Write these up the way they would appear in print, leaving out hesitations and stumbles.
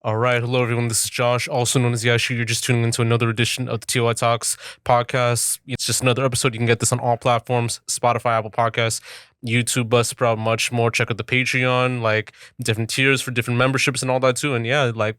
All right. Hello, everyone. This is Josh, also known as Yashu. You're just tuning into another edition of the TLOY Talks podcast. It's just another episode. You can get this on all platforms: Spotify, Apple Podcasts, YouTube, Buzzsprout, much more. Check out the Patreon, like different tiers for different memberships and all that too. And yeah, like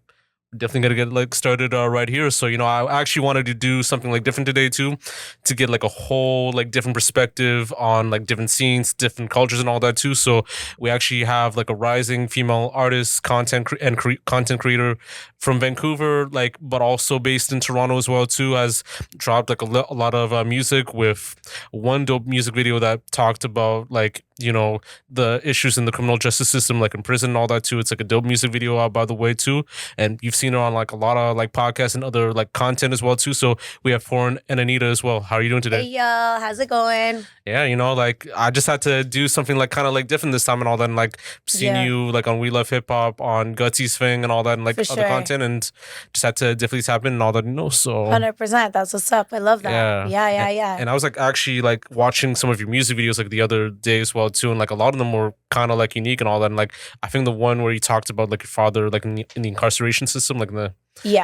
definitely gonna get like started right here. So I actually wanted to do something like different today too, to get like a whole like different perspective on like different scenes, different cultures, and all that too. So we actually have like a rising female artist, content creator from Vancouver, like but also based in Toronto as well too. Has dropped like a lot of music with one dope music video that talked about like the issues in the criminal justice system, like in prison and all that too. It's like a dope music video by the way too, and you've seen her on like a lot of like podcasts and other like content as well too. So we have Foreign Enanita as well. How are you doing today? Hey y'all, how's it going? Yeah, like I just had to do something like kind of like different this time and all that, and like seeing you like on We Love Hip Hop, on Gutsy's thing and all that, and like other content, and just had to definitely tap in and all that, so 100%. That's what's up. I love that. Yeah. And I was like actually like watching some of your music videos like the other day as well too, and like a lot of them were kind of like unique and all that, and like I think the one where you talked about like your father like in the incarceration system, like in the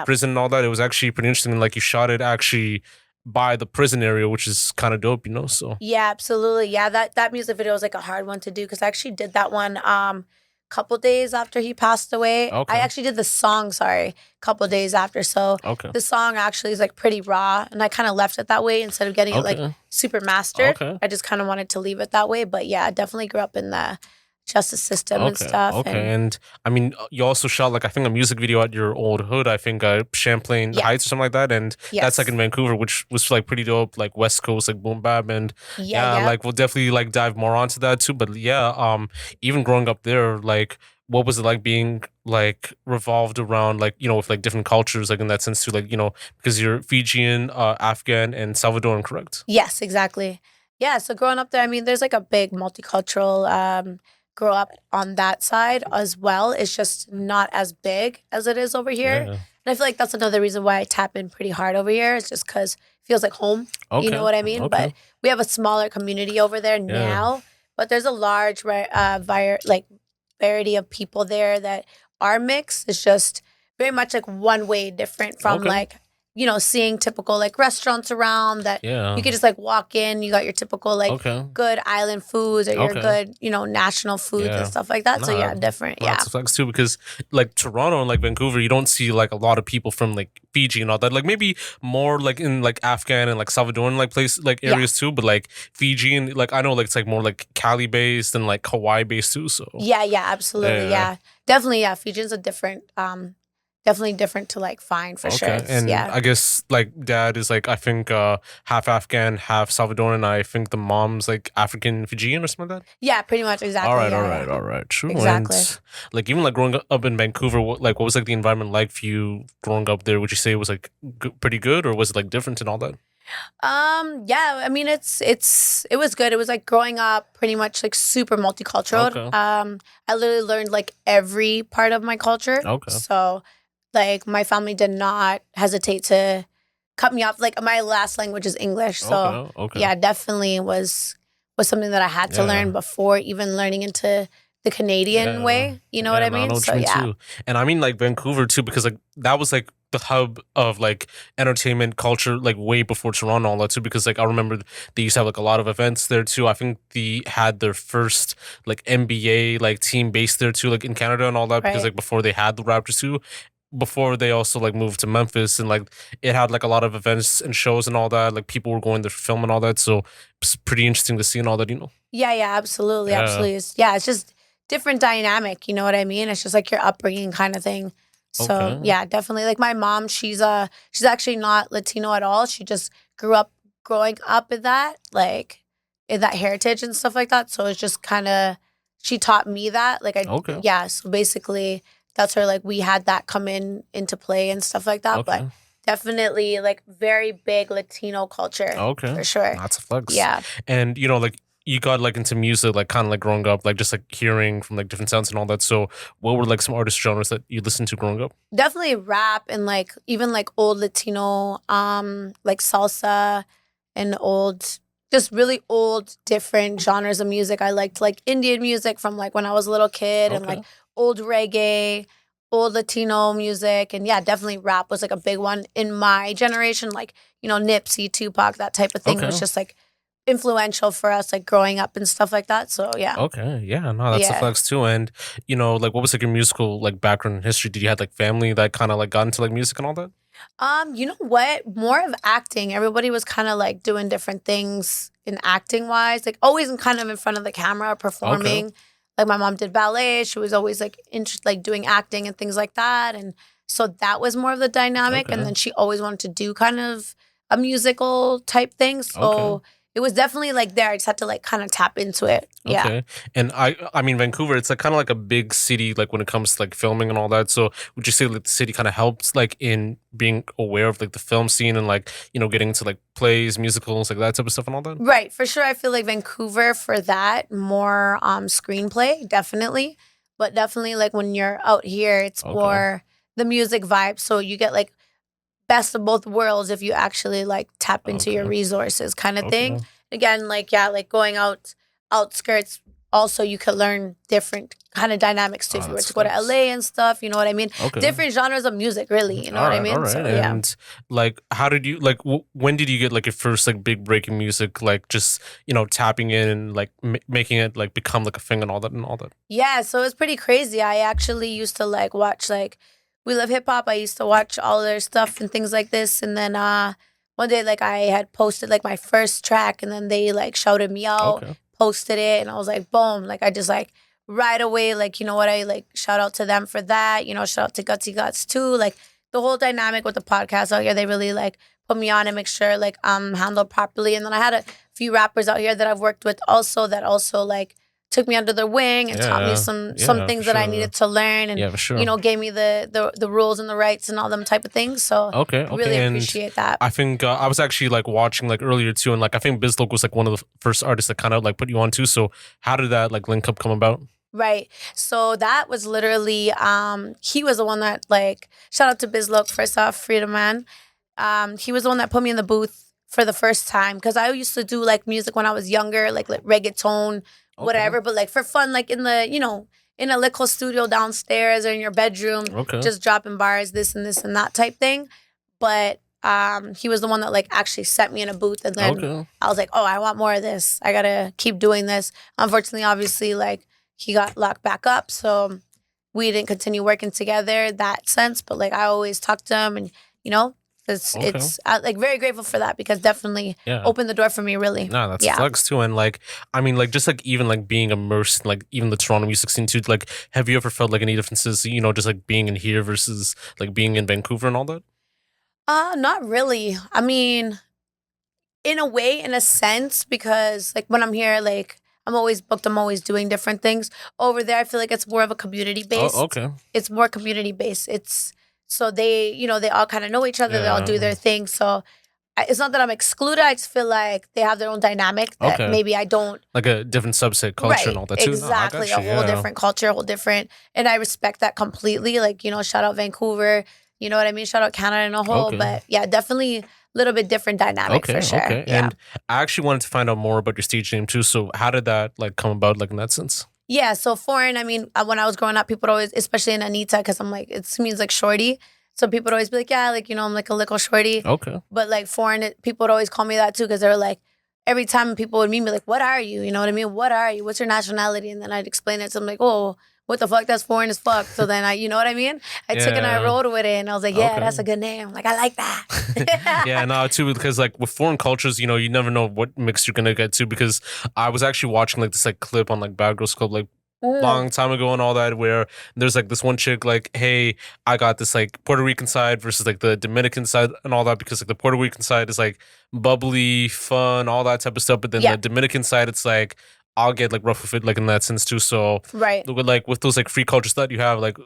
prison and all that, it was actually pretty interesting, and like you shot it actually by the prison area, which is kind of dope, so. Yeah, absolutely. Yeah, that music video was like a hard one to do because I actually did that one couple days after he passed away. Okay. I actually did the song, couple days after. So the song actually is like pretty raw, and I kind of left it that way instead of getting it like super mastered. I just kind of wanted to leave it that way. But yeah, I definitely grew up in the justice system and stuff. And I mean, you also shot like I think a music video at your old hood, I think Champlain Heights or something like that, and that's like in Vancouver, which was like pretty dope, like West Coast, like boom bap, and like we'll definitely like dive more onto that too. But even growing up there, like what was it like being like revolved around like with like different cultures, like in that sense too, like because you're Fijian, Afghan, and Salvadoran, correct? Yes, exactly. Yeah, so growing up there, I mean, there's like a big multicultural grow up on that side as well. It's just not as big as it is over here. And I feel like that's another reason why I tap in pretty hard over here. It's just because it feels like home. You know what I mean? But we have a smaller community over there now. But there's a large variety of people there that are mixed. It's just very much like one way different from like seeing typical like restaurants around that you could just like walk in, you got your typical like good island foods or your good, national foods and stuff like that. So different. That's flex too, because like Toronto and like Vancouver, you don't see like a lot of people from like Fiji and all that. Like maybe more like in like Afghan and like Salvadoran like place like areas too, but like Fiji and like I know like it's like more like Cali based and like Hawaii based too. So yeah, absolutely. Yeah. Definitely, Fijians are different. Definitely different to like find for sure. And I guess like dad is like I think half Afghan, half Salvadoran. I think the mom's like African Fijian or something like that. Yeah, pretty much, exactly. All right, true. Exactly. And, like even like growing up in Vancouver, what was like the environment like for you growing up there? Would you say it was like pretty good, or was it like different and all that? Yeah, I mean it was good. It was like growing up pretty much like super multicultural. I literally learned like every part of my culture. So like my family did not hesitate to cut me off. Like my last language is English, so yeah, definitely was something that I had to learn before even learning into the Canadian way. You know what I mean? So too. And I mean like Vancouver too, because like that was like the hub of like entertainment culture like way before Toronto and all that too, because like I remember they used to have like a lot of events there too. I think they had their first like NBA like team based there too, like in Canada and all that, because like before they had the Raptors too. Before they also like moved to Memphis, and like it had like a lot of events and shows and all that, like people were going there for film and all that, so it's pretty interesting to see and all that, Yeah, absolutely. It's just different dynamic, you know what I mean? It's just like your upbringing kind of thing. So yeah, definitely. Like my mom, she's actually not Latino at all. She just growing up in that, like in that heritage and stuff like that. So it's just kind of, she taught me that. Like so basically that's where like we had that come into play and stuff like that. But definitely like very big Latino culture. For sure. Lots of flex. Yeah. And like you got like into music like kind of like growing up, like just like hearing from like different sounds and all that. So what were like some artist genres that you listened to growing up? Definitely rap and like even like old Latino like salsa and just really old different genres of music. I liked like Indian music from like when I was a little kid and like old reggae, old Latino music. And yeah, definitely rap was like a big one in my generation. Like, Nipsey, Tupac, that type of thing was just like influential for us, like growing up and stuff like that. So yeah. Okay, yeah, no, that's a flex too. And like, what was like your musical like background and history? Did you have like family that kind of like got into like music and all that? You know what? More of acting. Everybody was kind of like doing different things in acting wise, like always kind of in front of the camera performing. Like my mom did ballet. She was always like like doing acting and things like that. And so that was more of the dynamic. And then she always wanted to do kind of a musical type thing. So it was definitely like there. I just had to like kind of tap into it. Yeah. Okay. And I mean, Vancouver, it's like kind of like a big city, like when it comes to like filming and all that. So would you say like the city kind of helps like in being aware of like the film scene and like, getting into like plays, musicals, like that type of stuff and all that? Right. For sure. I feel like Vancouver for that, more screenplay, definitely. But definitely like when you're out here, it's more the music vibe. So you get like best of both worlds if you actually like tap into your resources kind of thing. Again, like like going outskirts, also you could learn different kind of dynamics too. If you were to go to LA and stuff, you know what I mean? Different genres of music, really, you know what I mean? All right. So, and like, how did you like? When did you get like your first like big breaking music? Like just tapping in and like making it like become like a thing and all that and all that. Yeah, so it's pretty crazy. I actually used to like watch like We Love Hip Hop. I used to watch all their stuff and things like this. And then one day like I had posted like my first track and then they like shouted me out, posted it, and I was like, boom. Like I just like right away, like, you know what, I like shout out to them for that. Shout out to Gutsy Guts too. Like the whole dynamic with the podcast out here, they really like put me on and make sure like I'm handled properly. And then I had a few rappers out here that I've worked with also that also like took me under their wing and taught me some things that I needed to learn and gave me the rules and the rights and all them type of things. So I really appreciate that. I think I was actually like watching like earlier too, and like I think Bizlok was like one of the first artists that kind of like put you on too. So how did that like link up come about? Right. So that was literally he was the one that like shout out to Bizlok first off, Freedom Man. He was the one that put me in the booth for the first time because I used to do like music when I was younger, like reggaeton, whatever, but like for fun, like in the, in a little studio downstairs or in your bedroom, just dropping bars, this and that type thing. But he was the one that like actually set me in a booth, and then I was like, oh, I want more of this. I gotta keep doing this. Unfortunately, obviously, like he got locked back up, so we didn't continue working together that sense. But like I always talk to him, and it's like very grateful for that because definitely opened the door for me, really. No, that's flex too. And like, I mean, like just like even like being immersed in, like even the Toronto music scene too. Like, have you ever felt like any differences, just like being in here versus like being in Vancouver and all that? Not really. I mean, in a way, in a sense, because like when I'm here, like I'm always booked, I'm always doing different things. Over there, I feel like it's more of a community based. It's more community based. So they, they all kind of know each other. They all do their thing. So it's not that I'm excluded. I just feel like they have their own dynamic that maybe I don't. Like a different subset culture and all that too. Exactly. A whole different culture, a whole different. And I respect that completely. Like, shout out Vancouver. You know what I mean? Shout out Canada in a whole. But yeah, definitely a little bit different dynamic for sure. Yeah. And I actually wanted to find out more about your stage name too. So how did that like come about, like in that sense? Yeah, so Foreign, I mean, when I was growing up, people would always, especially in Anita, because I'm like, it means like shorty. So people would always be like, yeah, like, I'm like a little shorty. But like Foreign, people would always call me that too, because they were like, every time people would meet me, like, what are you? You know what I mean? What are you? What's your nationality? And then I'd explain it to them like, oh, what the fuck? That's foreign as fuck. So then you know what I mean? I took it and I rolled with it, and I was like, yeah, that's a good name. Like, I like that. Yeah, no, too, because like with foreign cultures, you never know what mix you're gonna get to. Because I was actually watching like this like clip on like Bad Girls Club like long time ago and all that, where there's like this one chick like, hey, I got this like Puerto Rican side versus like the Dominican side and all that, because like the Puerto Rican side is like bubbly, fun, all that type of stuff, but then the Dominican side, it's like I'll get like rough with it, like in that sense too. So with those like free cultures that you have, like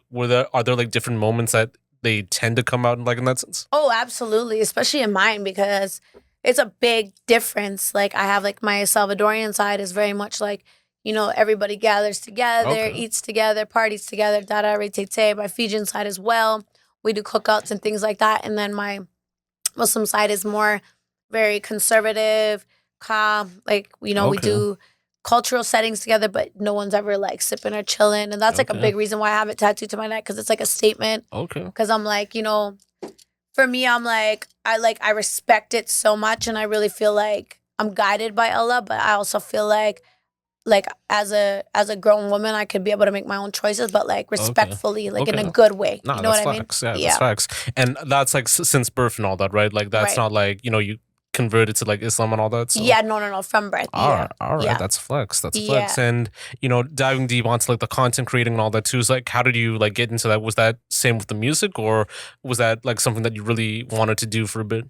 are there like different moments that they tend to come out like in that sense? Oh, absolutely, especially in mine, because it's a big difference. Like I have like my Salvadorian side is very much like, everybody gathers together, eats together, parties together, da-da-re-te-te. My Fijian side as well. We do cookouts and things like that. And then my Muslim side is more very conservative, calm. Like, we do cultural settings together, but no one's ever like sipping or chilling. And that's like a big reason why I have it tattooed to my neck, because it's like a statement. Okay. Because I'm like, you know, for me, I'm like, I respect it so much, and I really feel like I'm guided by Allah, but I also feel like as a grown woman, I could be able to make my own choices, but like respectfully, like in a good way. Nah, you know what facts. I mean? Yeah, that's facts. And that's like since birth and all that, right? Like that's not like, you know, you converted to like Islam and all that. So. Yeah, no, from birth. All right. Yeah. That's a flex. And, you know, diving deep onto like the content creating and all that too, is like, how did you like get into that? Was that same with the music, or was that like something that you really wanted to do for a bit?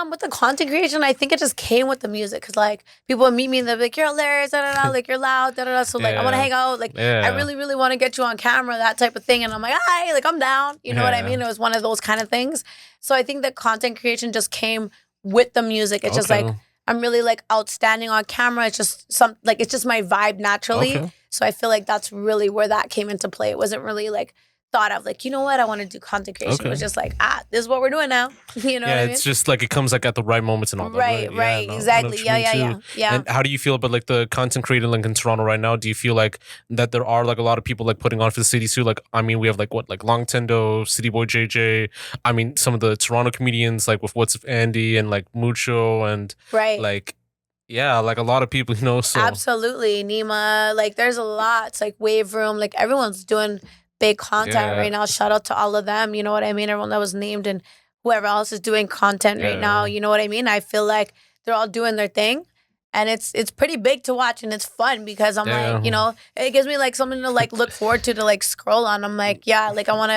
With the content creation, I think it just came with the music, because like people would meet me and they're like, "You're hilarious, da da da, like you're loud, da da da." So like, I want to hang out, like I really, really want to get you on camera, that type of thing. And I'm like, "Hi, like I'm down." You know what I mean? It was one of those kind of things. So I think that content creation just came with the music. It's just like I'm really like outstanding on camera. It's just it's just my vibe naturally. So I feel like that's really where that came into play. It wasn't really like thought of like, you know what, I want to do content creation. It was just like, this is what we're doing now. You know what I mean? It's just like it comes like at the right moments and all that. Right, exactly. Yeah. And how do you feel about like the content creating like in Toronto right now? Do you feel like that there are like a lot of people like putting on for the city too? Like, I mean, we have like Long Tendo, City Boy JJ. I mean, some of the Toronto comedians like with What's Up Andy and like Mucho and like, yeah, like a lot of people, you know. So absolutely, Nima. Like, there's a lot. It's like Wave Room. Like everyone's doing big content right now. Shout out to all of them. You know what I mean? Everyone that was named and whoever else is doing content right now. You know what I mean? I feel like they're all doing their thing, and it's pretty big to watch, and it's fun because I'm like, you know, it gives me like something to like look forward to like scroll on. I'm like, yeah, like I want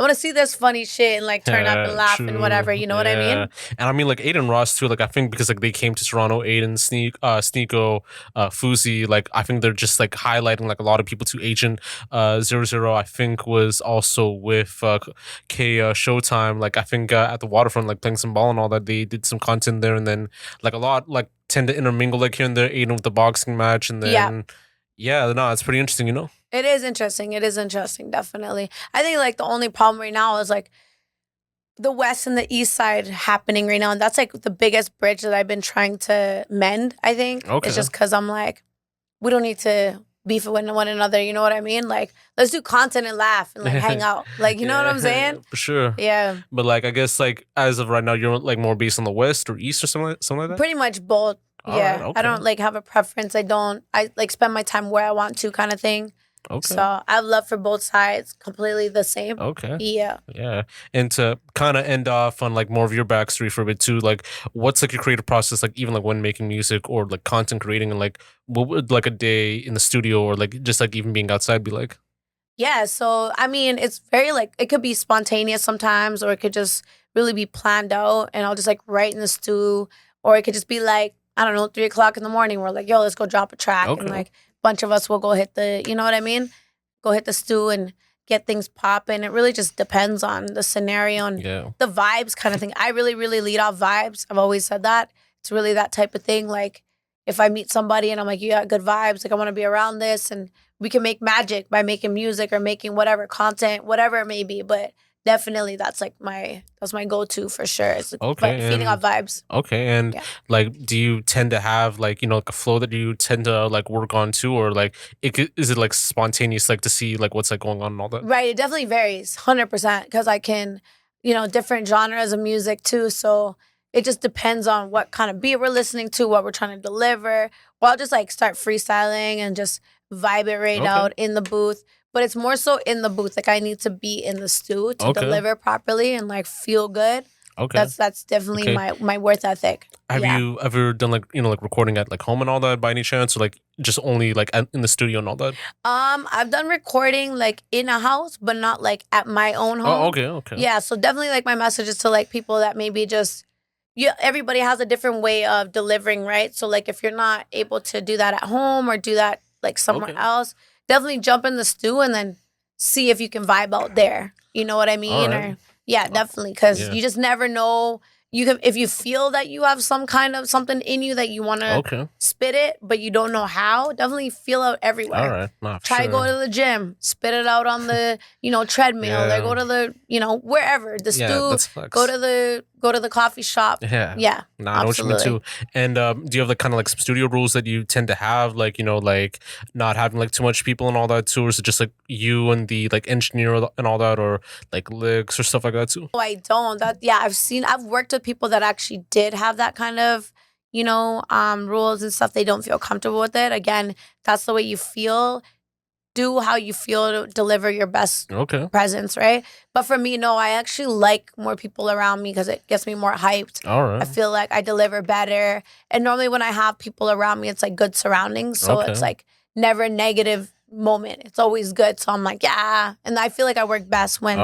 to see this funny shit and like turn up and laugh and whatever. You know what I mean? And I mean like Aiden Ross too. Like I think because like they came to Toronto, Aiden, Sneeko, Fuzi. Like I think they're just like highlighting like a lot of people to Agent 00. I think was also with K Showtime. Like I think at the waterfront, like playing some ball and all that. They did some content there, and then like a lot like tend to intermingle like here and there. Aiden with the boxing match, and then no, it's pretty interesting. You know. It is interesting. It is interesting, definitely. I think like the only problem right now is like the west and the east side happening right now. And that's like the biggest bridge that I've been trying to mend, I think. It's just because I'm like, we don't need to beef with one another. You know what I mean? Like, let's do content and laugh and like hang out. Like, you know what I'm saying? For sure. Yeah. But like, I guess like as of right now, you're like more based on the west or east or something like that? Pretty much both. Yeah. I don't like have a preference. I like spend my time where I want to kind of thing. So I have love for both sides, completely the same. Yeah. And to kind of end off on like more of your backstory for a bit too, like what's like your creative process, like even like when making music or like content creating, and like what would like a day in the studio or like just like even being outside be like? Yeah, so I mean, it's very like, it could be spontaneous sometimes, or it could just really be planned out, and I'll just like write in the stew, or it could just be like, I don't know, 3 o'clock in the morning, we're like, yo, let's go drop a track, and like bunch of us will go hit the, you know what I mean? Go hit the stew and get things popping. It really just depends on the scenario and the vibes kind of thing. I really, really lead off vibes. I've always said that. It's really that type of thing. Like if I meet somebody and I'm like, you got good vibes, like I want to be around this, and we can make magic by making music or making whatever content, whatever it may be. But definitely that's my go-to for sure. It's feeding off vibes. And like, do you tend to have like, you know, like a flow that you tend to like work on too, or like is it like spontaneous, like to see like what's like going on and all that? Right, it definitely varies 100% because I can, you know, different genres of music too. So it just depends on what kind of beat we're listening to, what we're trying to deliver. Or I'll just like start freestyling and just vibe it out in the booth. But it's more so in the booth. Like I need to be in the stew to deliver properly and like feel good. That's definitely my worth ethic. Have you ever done like, you know, like recording at like home and all that by any chance, or like just only like in the studio and all that? I've done recording like in a house, but not like at my own home. Okay. Yeah, so definitely like my message is to like people that maybe just everybody has a different way of delivering, right? So like if you're not able to do that at home or do that like somewhere else, definitely jump in the stew and then see if you can vibe out there. You know what I mean? Or definitely, because you just never know. You can, if you feel that you have some kind of something in you that you want to spit it, but you don't know how. Definitely feel out everywhere. Try go to the gym, spit it out on the treadmill, or go to the wherever the stew. Go go to the coffee shop. Yeah. Nah, I know what you mean too. And do you have like kind of like some studio rules that you tend to have, like, you know, like not having like too much people and all that too, or is it just like you and the like engineer and all that, or like licks or stuff like that too? Oh, I don't. I've worked with people that actually did have that kind of, you know, rules and stuff. They don't feel comfortable with it. Again, that's the way you feel. Do how you feel to deliver your best presence, right? But for me, no, I actually like more people around me because it gets me more hyped. All right. I feel like I deliver better. And normally when I have people around me, it's like good surroundings. So it's like never a negative moment. It's always good. So I'm like, yeah. And I feel like I work best when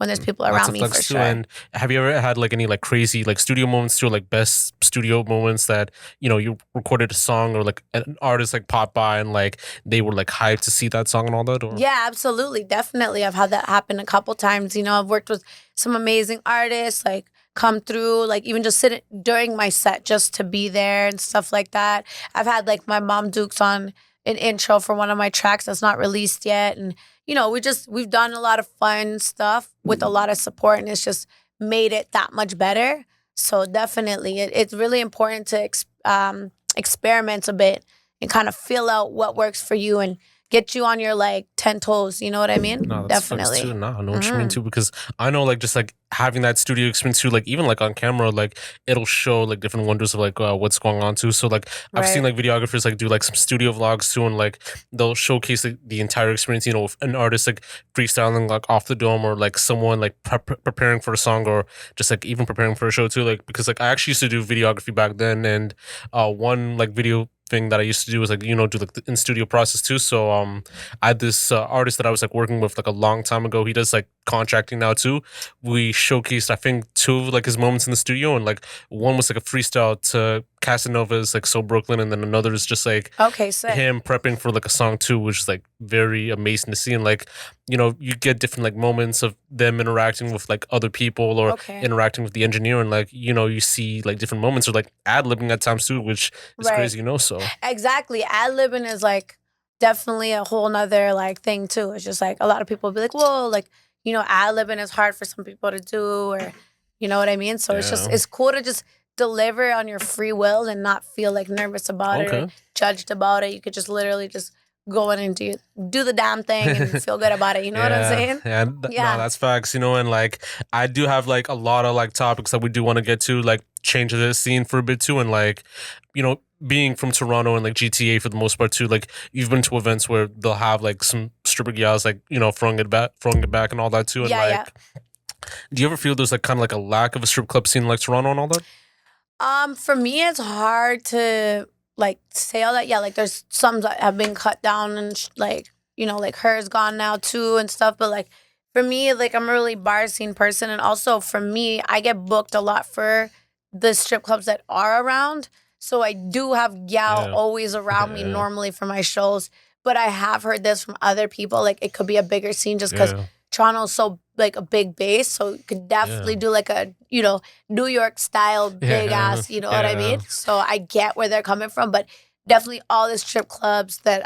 there's people around me for sure. And have you ever had like any like crazy like studio moments too, like best studio moments that, you know, you recorded a song or like an artist like popped by and like they were like hyped to see that song and all that? Or? Yeah, absolutely. Definitely. I've had that happen a couple times. You know, I've worked with some amazing artists like come through, like even just sit during my set just to be there and stuff like that. I've had like my mom Dukes on an intro for one of my tracks that's not released yet. And, you know, we've done a lot of fun stuff with a lot of support, and it's just made it that much better. So definitely, it's really important to experiment a bit and kind of feel out what works for you and get you on your like 10 toes. You know what I mean? No, that's definitely. Too. No, I know what you mean too, because I know like just like having that studio experience too, like even like on camera, like it'll show like different wonders of like what's going on too. So like I've seen like videographers like do like some studio vlogs too, and like they'll showcase like, the entire experience. You know, with an artist like freestyling like off the dome, or like someone like preparing for a song, or just like even preparing for a show too. Like because like I actually used to do videography back then, and one like video thing that I used to do was like, you know, do like the in studio process too. So I had this artist that I was like working with like a long time ago. He does like contracting now too. We showcased I think 2 of like his moments in the studio, and like one was like a freestyle to Casanova's like So Brooklyn, and then another is just like him prepping for like a song too, which is like very amazing to see. And like, you know, you get different like moments of them interacting with like other people, or interacting with the engineer, and like, you know, you see like different moments, or like ad-libbing at times too, which is crazy, you know. So exactly, ad-libbing is like definitely a whole nother like thing too. It's just like a lot of people be like, whoa, like, you know, ad-libbing is hard for some people to do, or you know what I mean? So it's just, it's cool to just deliver on your free will and not feel like nervous about it or judged about it. You could just literally just go in and do the damn thing and feel good about it. You know what I'm saying? No, that's facts, you know. And like I do have like a lot of like topics that we do want to get to, like change the scene for a bit too. And like, you know, being from Toronto and like GTA for the most part too, like you've been to events where they'll have like some stripper gals like, you know, throwing it back and all that too. And do you ever feel there's like kind of like a lack of a strip club scene in like Toronto and all that? For me, it's hard to like say all that. Yeah, like there's some that have been cut down and like, you know, like hers gone now too and stuff. But like for me, like I'm a really bar scene person, and also for me, I get booked a lot for the strip clubs that are around. So I do have gal always around me normally for my shows. But I have heard this from other people, like it could be a bigger scene just because Toronto's so like a big base. So you could definitely do like a, you know, New York style big ass, you know what I mean? So I get where they're coming from, but definitely all the strip clubs that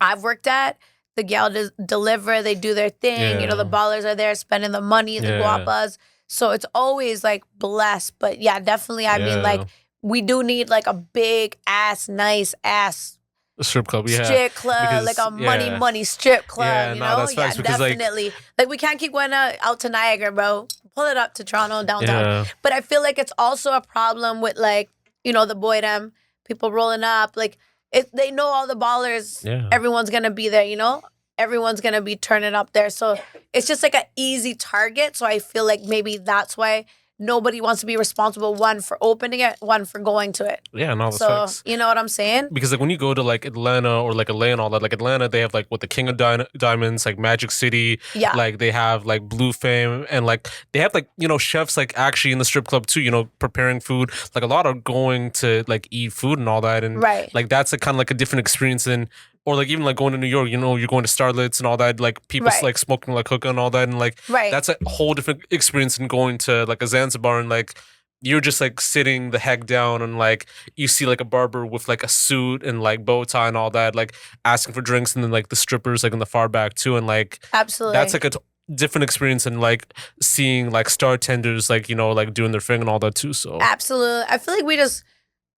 I've worked at, the gal deliver, they do their thing. You know, the ballers are there spending the money, the guapas. So it's always like blessed. But yeah, definitely, I mean, like we do need like a big ass, nice ass strip club, strip club, because, like a money strip club, you know? That's facts, because definitely. Like we can't keep going out to Niagara, bro. Pull it up to Toronto, downtown. But I feel like it's also a problem with like, you know, the boydom, people rolling up. Like they know all the ballers, everyone's gonna be there, you know? Everyone's gonna be turning up there. So it's just like an easy target. So I feel like maybe that's why nobody wants to be responsible, one for opening it, one for going to it. Yeah, no, that's facts. You know what I'm saying? Because like when you go to like Atlanta or like LA and all that, like Atlanta, they have like what the King of Diamonds, like Magic City. Yeah. Like they have like Blue Fame, and like they have like, you know, chefs like actually in the strip club too, you know, preparing food. Like a lot are going to like eat food and all that. And like that's a kind of like a different experience than, or like even like going to New York, you know, you're going to Starlets and all that, like people like smoking like hookah and all that, and like that's a whole different experience than going to like a Zanzibar, and like you're just like sitting the heck down, and like you see like a barber with like a suit and like bow tie and all that, like asking for drinks, and then like the strippers like in the far back too, and like absolutely that's like a different experience and like seeing like star tenders like, you know, like doing their thing and all that too. So Absolutely. I feel like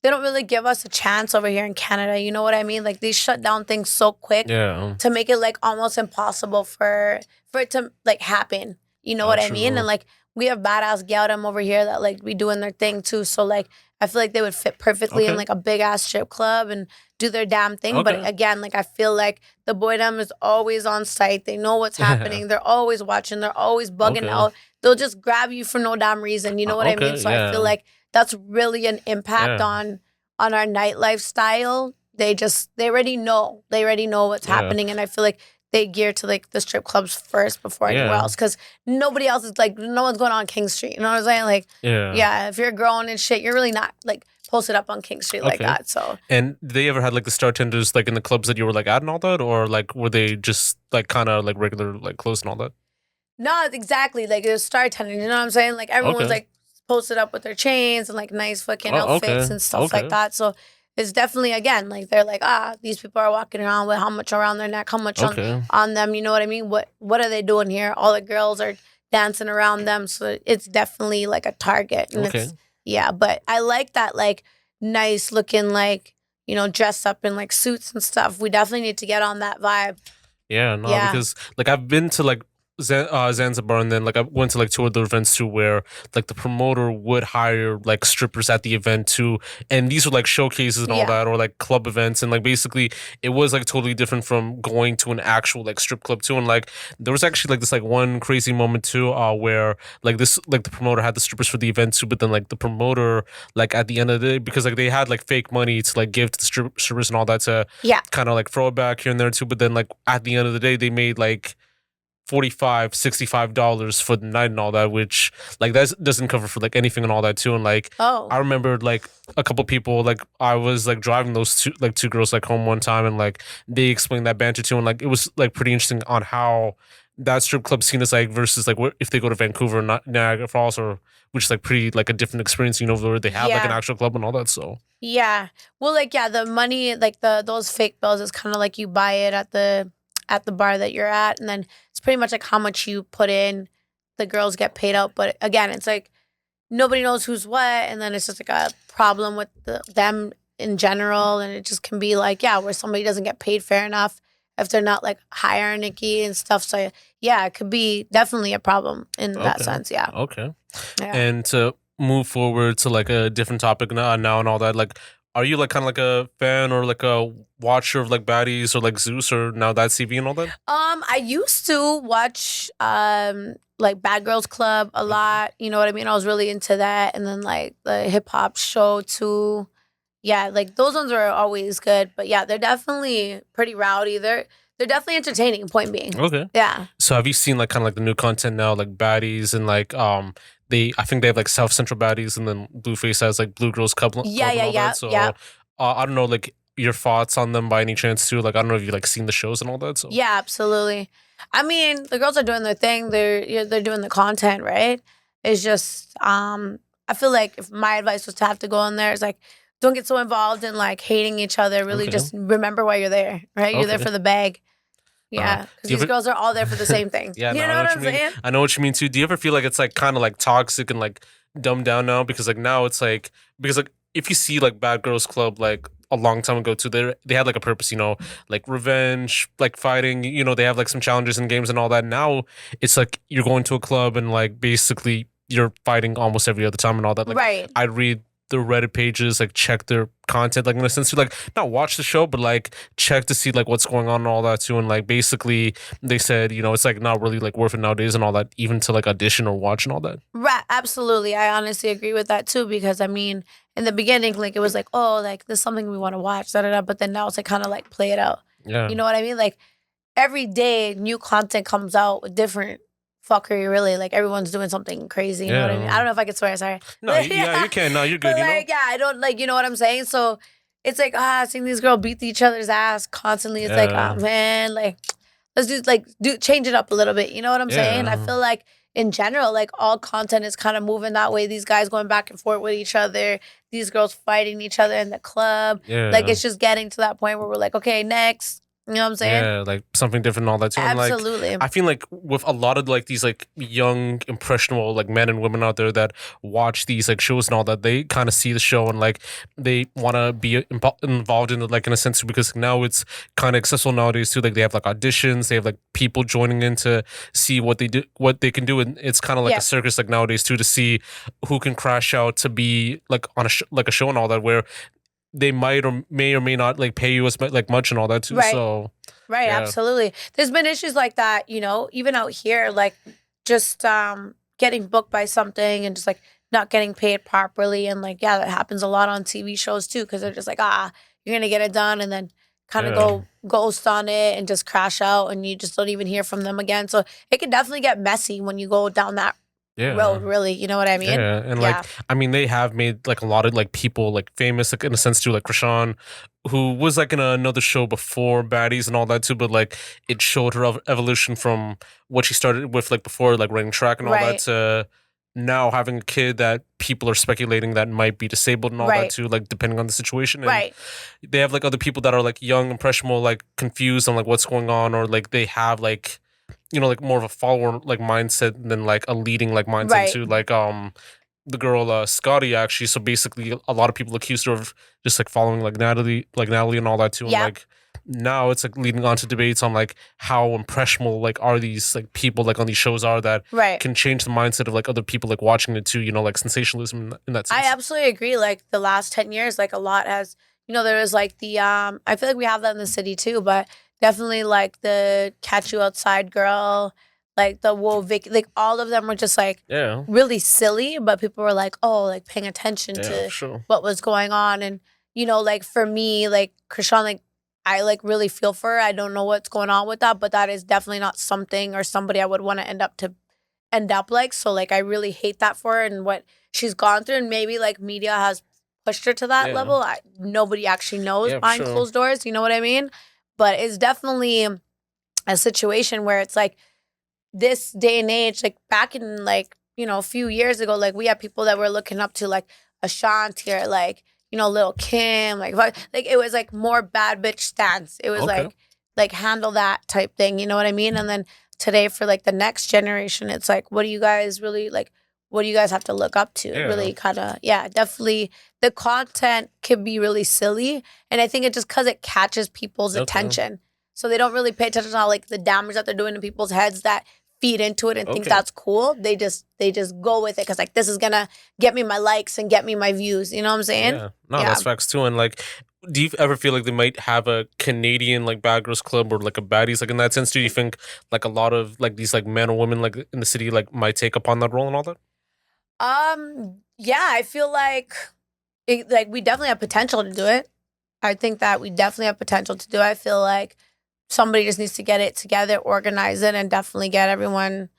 they don't really give us a chance over here in Canada. You know what I mean? Like they shut down things so quick yeah. to make it like almost impossible for it to like happen. You know what I mean? True. And like we have badass geldom over here that like be doing their thing too. So like I feel like they would fit perfectly in Okay. like a big ass strip club and do their damn thing. Okay. But again, like I feel like the boydom is always on site. They know what's happening. They're always watching. They're always bugging Okay. out. They'll just grab you for no damn reason. You know what I mean? So I feel like that's really an impact on our nightlife style. They already know. They already know what's happening. And I feel like they gear to like the strip clubs first before anywhere else. Because nobody else is like, no one's going on King Street. You know what I'm saying? Like, if you're growing and shit, you're really not like posted up on King Street like that. So. And they ever had like the star tenders like in the clubs that you were like at and all that? Or like were they just like kind of like regular like clothes and all that? No, exactly. Like it was star tenders. You know what I'm saying? Like everyone's like posted up with their chains and like nice fucking outfits and stuff like that. So it's definitely, again, like they're like, these people are walking around with how much around their neck, how much on them. You know what I mean? What are they doing here? All the girls are dancing around them. So it's definitely like a target. And it's, but I like that like nice looking like, you know, dressed up in like suits and stuff. We definitely need to get on that vibe. Yeah, because like I've been to like Zanzibar, and then like I went to like two other events too where like the promoter would hire like strippers at the event too, and these were like showcases and all that, or like club events, and like basically it was like totally different from going to an actual like strip club too. And like there was actually like this like one crazy moment too where like this like the promoter had the strippers for the event too, but then like the promoter like at the end of the day, because like they had like fake money to like give to the strippers and all that to kind of like throw it back here and there too, but then like at the end of the day they made like $45, $65 for the night and all that, which like that doesn't cover for like anything and all that too. And like I remember like a couple people, like I was like driving those two girls like home one time, and like they explained that banter too, and like it was like pretty interesting on how that strip club scene is like versus like if they go to Vancouver, not Niagara Falls, or which is like pretty like a different experience, you know, where they have like an actual club and all that. So well, like the money, like those fake bills is kind of like you buy it at the bar that you're at, and then it's pretty much like how much you put in, the girls get paid out. But again, it's like nobody knows who's what, and then it's just like a problem with them in general, and it just can be like where somebody doesn't get paid fair enough if they're not like higher Nikki and stuff. So it could be definitely a problem in that sense. And to move forward to like a different topic now and all that, like are you like kind of like a fan or like a watcher of like Baddies or like Zeus or now that CV and all that? I used to watch like Bad Girls Club a lot. You know what I mean? I was really into that, and then like the hip hop show too. Yeah, like those ones are always good. But yeah, they're definitely pretty rowdy. They're definitely entertaining. Point being. Yeah. So have you seen like kind of like the new content now, like Baddies and like I think they have like South Central Baddies, and then Blueface has like Blue Girls Club. Yeah. So I don't know like your thoughts on them by any chance too. Like I don't know if you like seen the shows and all that. So yeah, absolutely. I mean, the girls are doing their thing. They're doing the content, right? It's just I feel like if my advice was to have to go in there, it's like don't get so involved in like hating each other. Really, just remember why you're there, right? You're there for the bag. Yeah, because these girls are all there for the same thing. You know what I'm saying? I know what you mean too. Do you ever feel like it's like kind of like toxic and like dumbed down now? Because like now it's like if you see like Bad Girls Club like a long time ago too, they had like a purpose, you know, like revenge, like fighting. You know, they have like some challenges in games and all that. Now it's like you're going to a club and like basically you're fighting almost every other time and all that. Like I read the Reddit pages, like check their content, like in a sense to like not watch the show, but like check to see like what's going on and all that too. And like basically they said, you know, it's like not really like worth it nowadays and all that, even to like audition or watch and all that. Right, absolutely. I honestly agree with that too, because I mean, in the beginning, like it was like, oh, like this is something we want to watch, but then now it's like kind of like play it out. Yeah. You know what I mean? Like every day new content comes out with different fuckery, really. Like everyone's doing something crazy. You know what I mean? I don't know if I can swear, sorry. No, you can. No, you're good. But you know? like, I don't like, you know what I'm saying? So it's like, seeing these girls beat each other's ass constantly. It's like, oh man, like let's change it up a little bit. You know what I'm saying? I feel like in general, like all content is kind of moving that way. These guys going back and forth with each other. These girls fighting each other in the club. Like it's just getting to that point where we're like, okay, next. You know what I'm saying? Yeah, like something different and all that too. Absolutely. And like I feel like with a lot of like these like young impressionable like men and women out there that watch these like shows and all that, they kind of see the show and like they want to be involved in it, like in a sense, because now it's kind of accessible nowadays too. Like they have like auditions, they have like people joining in to see what they do, what they can do, and it's kind of like a circus like nowadays too, to see who can crash out to be like on like a show and all that, where they might or may not like pay you as like much and all that too. Right. So right, yeah. Absolutely. There's been issues like that, you know, even out here, like just getting booked by something and just like not getting paid properly, and like that happens a lot on TV shows too, because they're just like, you're gonna get it done, and then kind of go ghost on it and just crash out, and you just don't even hear from them again. So it can definitely get messy when you go down that road, really. You know what I mean? Yeah, and like I mean, they have made like a lot of like people like famous, like in a sense too, like Krishan, who was like in another show before Baddies and all that too, but like it showed her evolution from what she started with like before, like running track and all that, to now having a kid that people are speculating that might be disabled and all that too, like depending on the situation. And they have like other people that are like young, impressionable, like confused on like what's going on, or like they have like, you know, like more of a follower like mindset than like a leading like mindset too. Like the girl Scotty, actually. So basically a lot of people accused her of just like following like Natalie and all that too. And like now it's like leading on to debates on like how impressionable like are these like people like on these shows are that can change the mindset of like other people like watching it too, you know, like sensationalism in that sense. I absolutely agree. Like the last 10 years, like a lot has, you know, there was like the I feel like we have that in the city too, but definitely like the Catch You Outside girl, like the Whoa Vic, like all of them were just like really silly, but people were like, oh, like paying attention to what was going on. And, you know, like for me, like Krishan, like I like really feel for her. I don't know what's going on with that, but that is definitely not something or somebody I would want to end up like. So like I really hate that for her and what she's gone through. And maybe like media has pushed her to that level. Nobody actually knows behind closed doors. You know what I mean? But it's definitely a situation where it's like this day and age, like back in like, you know, a few years ago, like we had people that were looking up to like Ashanti or like, you know, Lil Kim, like it was like more bad bitch stance. It was like handle that type thing. You know what I mean? And then today for like the next generation, it's like, what do you guys really like? What do you guys have to look up to? Really kind of, definitely the content can be really silly. And I think it's just because it catches people's attention. So they don't really pay attention to how, like the damage that they're doing to people's heads that feed into it and think that's cool. They just go with it because like this is going to get me my likes and get me my views. You know what I'm saying? Yeah. No, that's facts too. And like, do you ever feel like they might have a Canadian like Bad Girls Club or like a Baddies like in that sense? Do you think like a lot of like these like men or women like in the city like might take upon that role and all that? Yeah, I feel like we definitely have potential to do it. I think that we definitely have potential to do it. I feel like somebody just needs to get it together, organize it, and definitely get everyone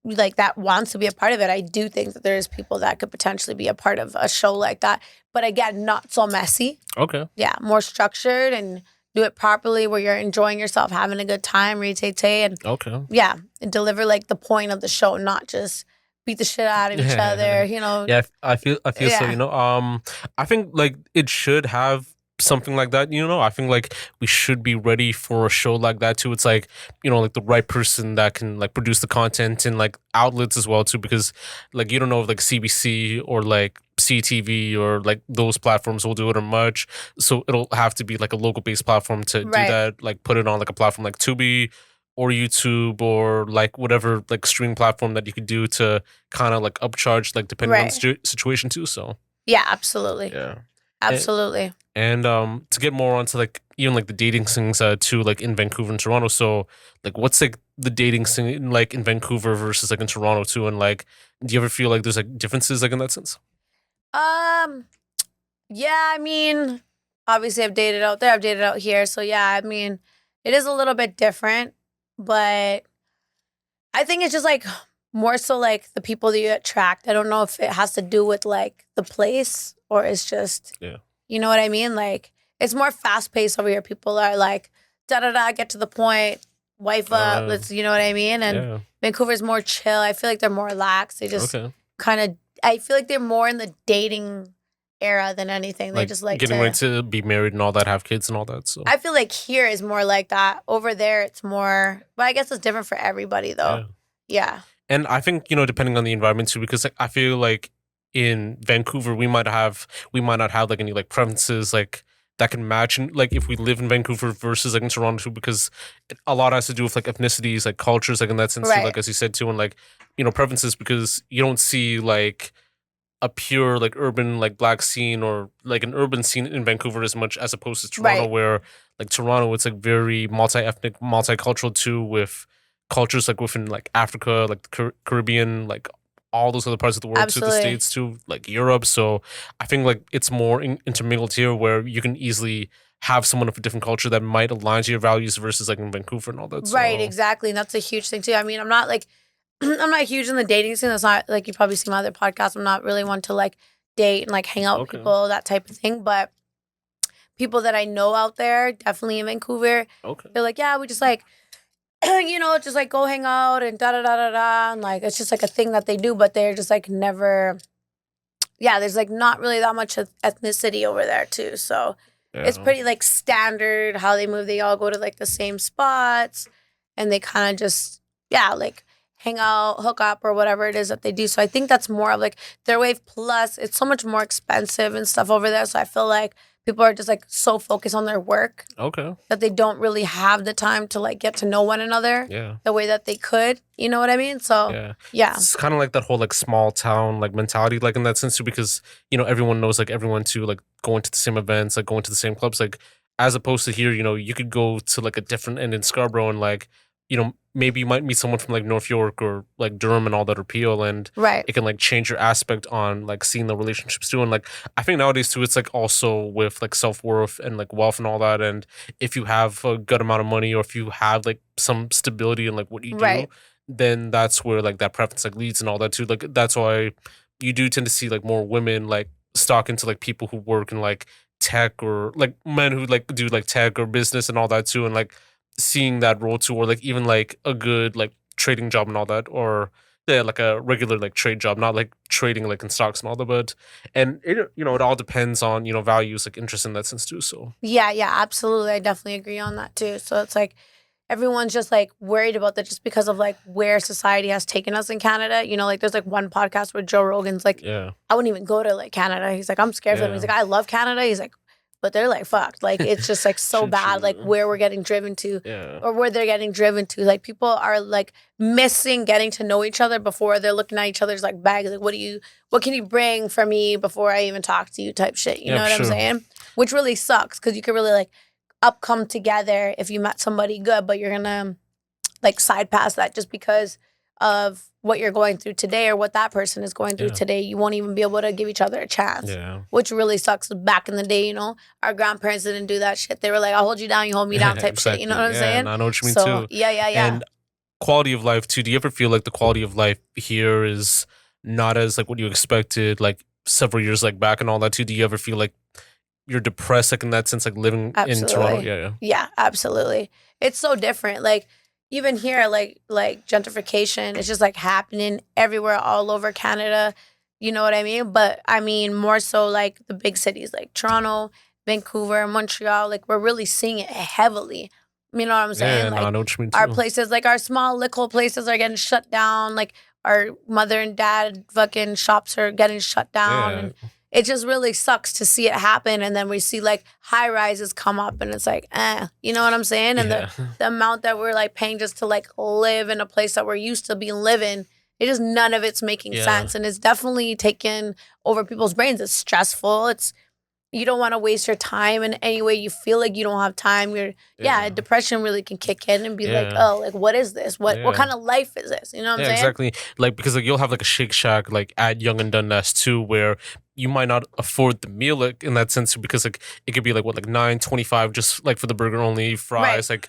like that wants to be a part of it. I do think that there's people that could potentially be a part of a show like that. But again, not so messy. Okay. Yeah, more structured and do it properly where you're enjoying yourself, having a good time, and and deliver like the point of the show, not just beat the shit out of each other, you know. Yeah, I feel so, you know. I think like it should have something like that, you know. I think like we should be ready for a show like that too. It's like, you know, like the right person that can like produce the content and like outlets as well too, because like you don't know if like CBC or like CTV or like those platforms will do it or much. So it'll have to be like a local based platform to do that, like put it on like a platform like Tubi or YouTube or like whatever like streaming platform that you could do to kind of like upcharge like depending on the situation too. So yeah, absolutely. Yeah. Absolutely. And to get more onto like even like the dating scenes too, like in Vancouver and Toronto. So like what's like the dating scene like in Vancouver versus like in Toronto too? And like do you ever feel like there's like differences like in that sense? Yeah, I mean, obviously I've dated out there, I've dated out here. So yeah, I mean, it is a little bit different, but I think it's just like more so like the people that you attract. I don't know if it has to do with like the place or it's just, you know what I mean? Like it's more fast paced over here. People are like, get to the point, wife up, let's, you know what I mean? And Vancouver's more chill. I feel like they're more relaxed. They just kind of, I feel like they're more in the dating era than anything. They Like just like getting ready to be married and all that, have kids and all that. So I feel like here is more like that. Over there, it's more. But I guess it's different for everybody, though. Yeah. And I think, you know, depending on the environment too, because like I feel like in Vancouver we might not have like any like preferences like that can match, and like if we live in Vancouver versus like in Toronto too, because a lot has to do with like ethnicities, like cultures, like in that sense too, like as you said too, and like, you know, preferences, because you don't see like a pure like urban like black scene or like an urban scene in Vancouver as much as opposed to Toronto, where like Toronto it's like very multi-ethnic, multicultural too, with cultures like within like Africa, like the Caribbean, like all those other parts of the world to the States too, like Europe. So I think like it's more intermingled here, where you can easily have someone of a different culture that might align to your values versus like in Vancouver and all that. Right, exactly. And that's a huge thing too. I mean, I'm not like I'm not huge in the dating scene. That's not like you probably see my other podcasts. I'm not really one to like date and like hang out with people, that type of thing. But people that I know out there, definitely in Vancouver, they're like, yeah, we just like, you know, just like go hang out and da da da da da. And like, it's just like a thing that they do, but they're just like never, there's like not really that much ethnicity over there too. So it's pretty like standard how they move. They all go to like the same spots and they kind of just, like, hang out, hook up, or whatever it is that they do. So I think that's more of like their wave. Plus, it's so much more expensive and stuff over there. So I feel like people are just like so focused on their work that they don't really have the time to like get to know one another the way that they could. You know what I mean? So it's kind of like that whole like small town like mentality, like in that sense too, because you know everyone knows like everyone too, like going to the same events, like going to the same clubs, like as opposed to here, you know, you could go to like a different end in Scarborough and like, you know, maybe you might meet someone from like North York or like Durham and all that, or Peel, and it can like change your aspect on like seeing the relationships too. And like I think nowadays too, it's like also with like self-worth and like wealth and all that. And if you have a good amount of money, or if you have like some stability in like what you do, then that's where like that preference like leads and all that too. Like that's why you do tend to see like more women like stock into like people who work in like tech, or like men who like do like tech or business and all that too. And like seeing that role too, or like even like a good like trading job and all that, or like a regular like trade job, not like trading like in stocks and all that. But and it, you know, it all depends on, you know, values, like interest in that sense too. So yeah, absolutely, I definitely agree on that too. So it's like everyone's just like worried about that just because of like where society has taken us in Canada. You know, like there's like one podcast where Joe Rogan's like, I wouldn't even go to like Canada. He's like, I'm scared for them. He's like, I love Canada. He's like, but they're like fucked. Like it's just like so bad. Like where we're getting driven to, or where they're getting driven to. Like people are like missing getting to know each other before they're looking at each other's like bags. Like what can you bring for me before I even talk to you? Type shit. You know what I'm saying? Which really sucks, because you could really like come together if you met somebody good, but you're gonna like side pass that just because of what you're going through today or what that person is going through today. You won't even be able to give each other a chance, which really sucks. Back in the day, you know, our grandparents didn't do that shit. They were like, I'll hold you down, you hold me down type shit. You know what I'm saying? I know what you mean too. Yeah. And quality of life too. Do you ever feel like the quality of life here is not as like what you expected like several years like back and all that too? Do you ever feel like you're depressed like in that sense, like living in Toronto? Yeah, absolutely. It's so different. Like even here, like gentrification is just like happening everywhere, all over Canada. You know what I mean? But I mean more so like the big cities like Toronto, Vancouver, Montreal. Like we're really seeing it heavily. You know what I'm saying? Like I know what you mean too. Our places, like our small little places, are getting shut down. Like our mother and dad fucking shops are getting shut down. And it just really sucks to see it happen. And then we see like high rises come up and it's like, you know what I'm saying? And the amount that we're like paying just to like live in a place that we're used to being living, it just none of it's making sense. And it's definitely taken over people's brains. It's stressful. You don't want to waste your time in any way you feel like you don't have time. Depression really can kick in and be like, oh, like what is this? What kind of life is this? You know what I'm saying? Exactly. Like because like you'll have like a Shake Shack like at Yonge and Dundas too, where you might not afford the meal like in that sense, because like it could be like what, like $9.25 just like for the burger only, fries like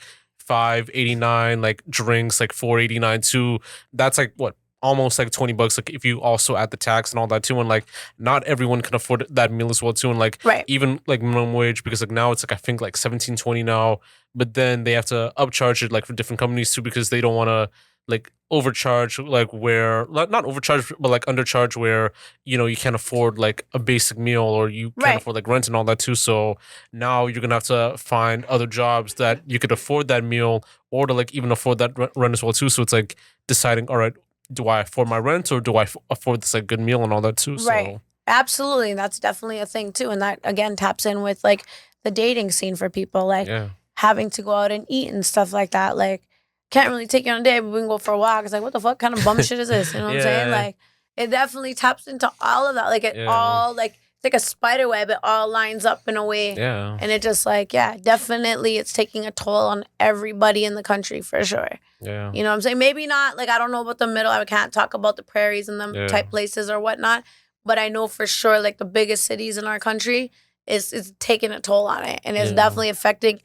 $5.89, like drinks like $4.89 too. That's like what, almost like $20 like if you also add the tax and all that too. And like not everyone can afford that meal as well too. And like even like minimum wage, because like now it's like I think like $17.20 now, but then they have to upcharge it like for different companies too, because they don't want to like overcharge, like where not overcharge but like undercharge where you can't afford like a basic meal or you can't afford like rent and all that too. So now you're gonna have to find other jobs that you could afford that meal or to like even afford that rent as well too. So it's like deciding, all right, do I afford my rent or do I afford this like good meal and all that too? So absolutely, that's definitely a thing too, and that again taps in with like the dating scene for people, like having to go out and eat and stuff like that. Like, can't really take you on a date, but we can go for a walk. It's like, what the fuck kind of bum shit is this? You know what I'm saying? Like, it definitely taps into all of that. Like, it all, like, it's like a spider web. It all lines up in a way. Yeah. And it just, like, definitely it's taking a toll on everybody in the country for sure. Yeah. You know what I'm saying? Maybe not, like, I don't know about the middle. I can't talk about the prairies and them type places or whatnot. But I know for sure, like, the biggest cities in our country is taking a toll on it. And it's definitely affecting,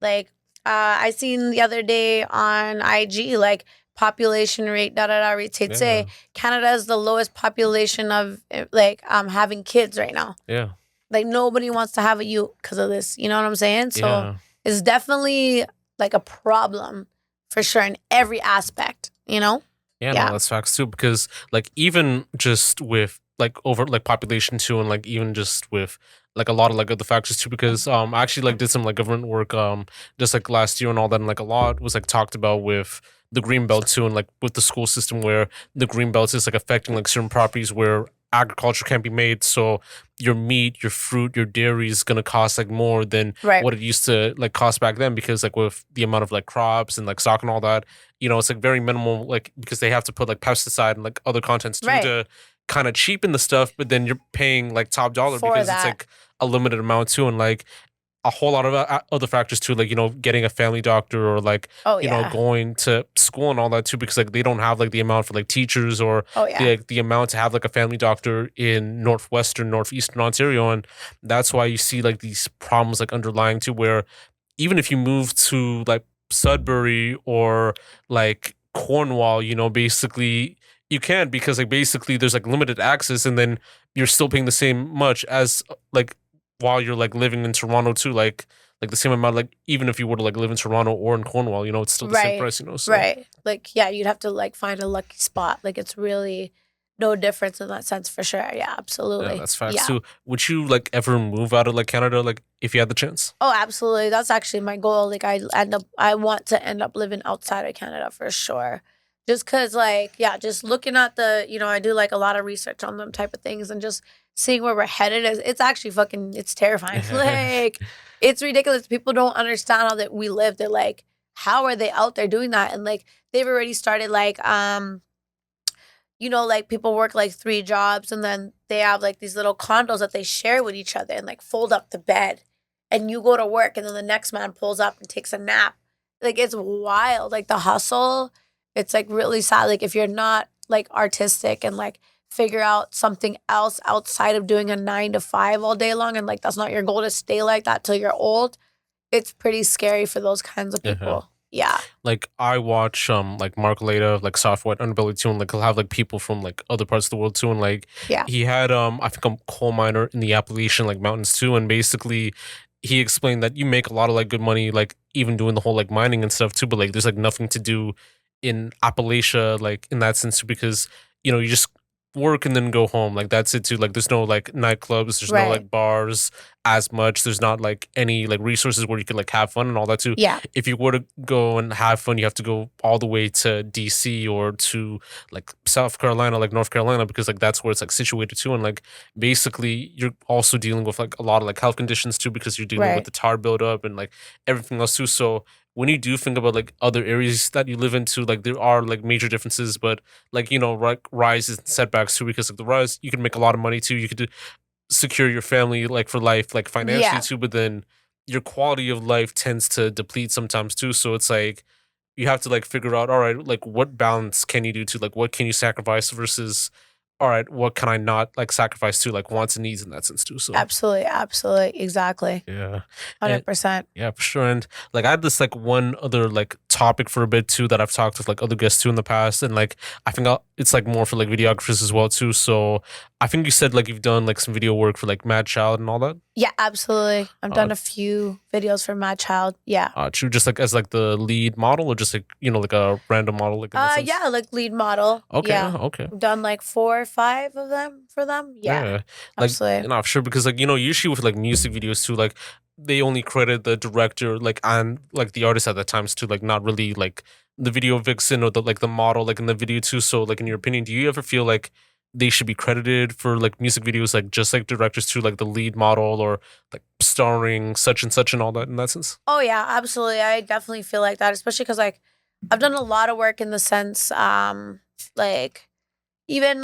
like, I seen the other day on IG, like, population rate, rate, say Canada is the lowest population of, like, having kids right now. Yeah. Like, nobody wants to have a youth because of this. You know what I'm saying? So it's definitely, like, a problem for sure in every aspect, you know? Yeah, no, that's facts too. Because, like, even just with, like, over, like, population too, and, like, even just with, like, a lot of, like, other factors too, because I actually, like, did some, like, government work just, like, last year and all that, and, like, a lot was, like, talked about with the green belt too, and, like, with the school system where the green belt is, like, affecting, like, certain properties where agriculture can't be made, so your meat, your fruit, your dairy is gonna cost, like, more than what it used to, like, cost back then, because, like, with the amount of, like, crops and, like, stock and all that, it's, like, very minimal, like, because they have to put, like, pesticide and, like, other contents too to kind of cheapen the stuff, but then you're paying, like, top dollar for because that. it's, like, a limited amount too, and, like, a whole lot of other factors too, like, getting a family doctor or, like, going to school and all that too, because, like, they don't have, like, the amount for, like, teachers or the amount to have, like, a family doctor in northeastern Ontario, and that's why you see, like, these problems, like, underlying too, where even if you move to, like, Sudbury or, like, Cornwall, basically you can't, because, like, basically there's, like, limited access, and then you're still paying the same much as, like, while you're, like, living in Toronto too, like the same amount, like, even if you were to, like, live in Toronto or in Cornwall, it's still the same price, so. Like, you'd have to, like, find a lucky spot. Like, it's really no difference in that sense for sure. Yeah, absolutely. Yeah, that's facts too. Would you, like, ever move out of, like, Canada, like, if you had the chance? Oh, absolutely. That's actually my goal. Like, I want to end up living outside of Canada for sure. Just because, like, just looking at the, I do, like, a lot of research on them type of things, and just seeing where we're headed, it's actually it's terrifying. Like, it's ridiculous. People don't understand how that we live. They're like, how are they out there doing that? And, like, they've already started, like, like, people work, like, 3 jobs, and then they have, like, these little condos that they share with each other and, like, fold up the bed. And you go to work, and then the next man pulls up and takes a nap. Like, it's wild. Like, the hustle, it's, like, really sad. Like, if you're not, like, artistic and, like, figure out something else outside of doing a 9 to 5 all day long, and, like, that's not your goal to stay like that till you're old, it's pretty scary for those kinds of people. Yeah. Like, I watch like Mark Leda, like Soft White Underbelly too, and, like, he'll have, like, people from, like, other parts of the world too, and, like, he had I think a coal miner in the Appalachian, like, mountains too, and basically he explained that you make a lot of, like, good money, like, even doing the whole, like, mining and stuff too, but, like, there's, like, nothing to do in Appalachia, like, in that sense too, because you just work and then go home, like, that's it too. Like, there's no, like, nightclubs, there's no, like, bars as much, there's not, like, any, like, resources where you could, like, have fun and all that too. If you were to go and have fun, you have to go all the way to DC or to, like, South Carolina, like, North Carolina, because, like, that's where it's, like, situated too, and, like, basically you're also dealing with, like, a lot of, like, health conditions too, because you're dealing with the tar buildup and, like, everything else too. So when you do think about, like, other areas that you live into, like, there are, like, major differences, but, like, like, rises and setbacks too, because, like, the rise, you can make a lot of money too, you could secure your family, like, for life, like, financially too, but then your quality of life tends to deplete sometimes too. So it's like you have to, like, figure out, all right, like, what balance can you do to, like, what can you sacrifice versus, all right, what can I not, like, sacrifice to, like, wants and needs in that sense too. So absolutely, exactly. Yeah. 100%. Yeah, for sure. And, like, I had this, like, one other, like, topic for a bit too that I've talked with, like, other guests too in the past, and, like, I think it's like more for like videographers as well too. So I think you said like you've done like some video work for like Mad Child and all that. Yeah, absolutely. I've done a few videos for Mad Child. Yeah. True. Just like as like the lead model, or just like like a random model. Like in that sense? Yeah, like lead model. Okay. Yeah. Okay. I've done like 4 or 5 of them for them. Yeah. Like, absolutely. Sure, because like usually with like music videos too, like they only credit the director like and like the artist at the times too, like not really like the video vixen or the model like in the video too. So like in your opinion, do you ever feel like they should be credited for like music videos, like just like directors too, like the lead model or like starring such and all that in that sense? Oh yeah, absolutely. I definitely feel like that, especially because like I've done a lot of work in the sense, like even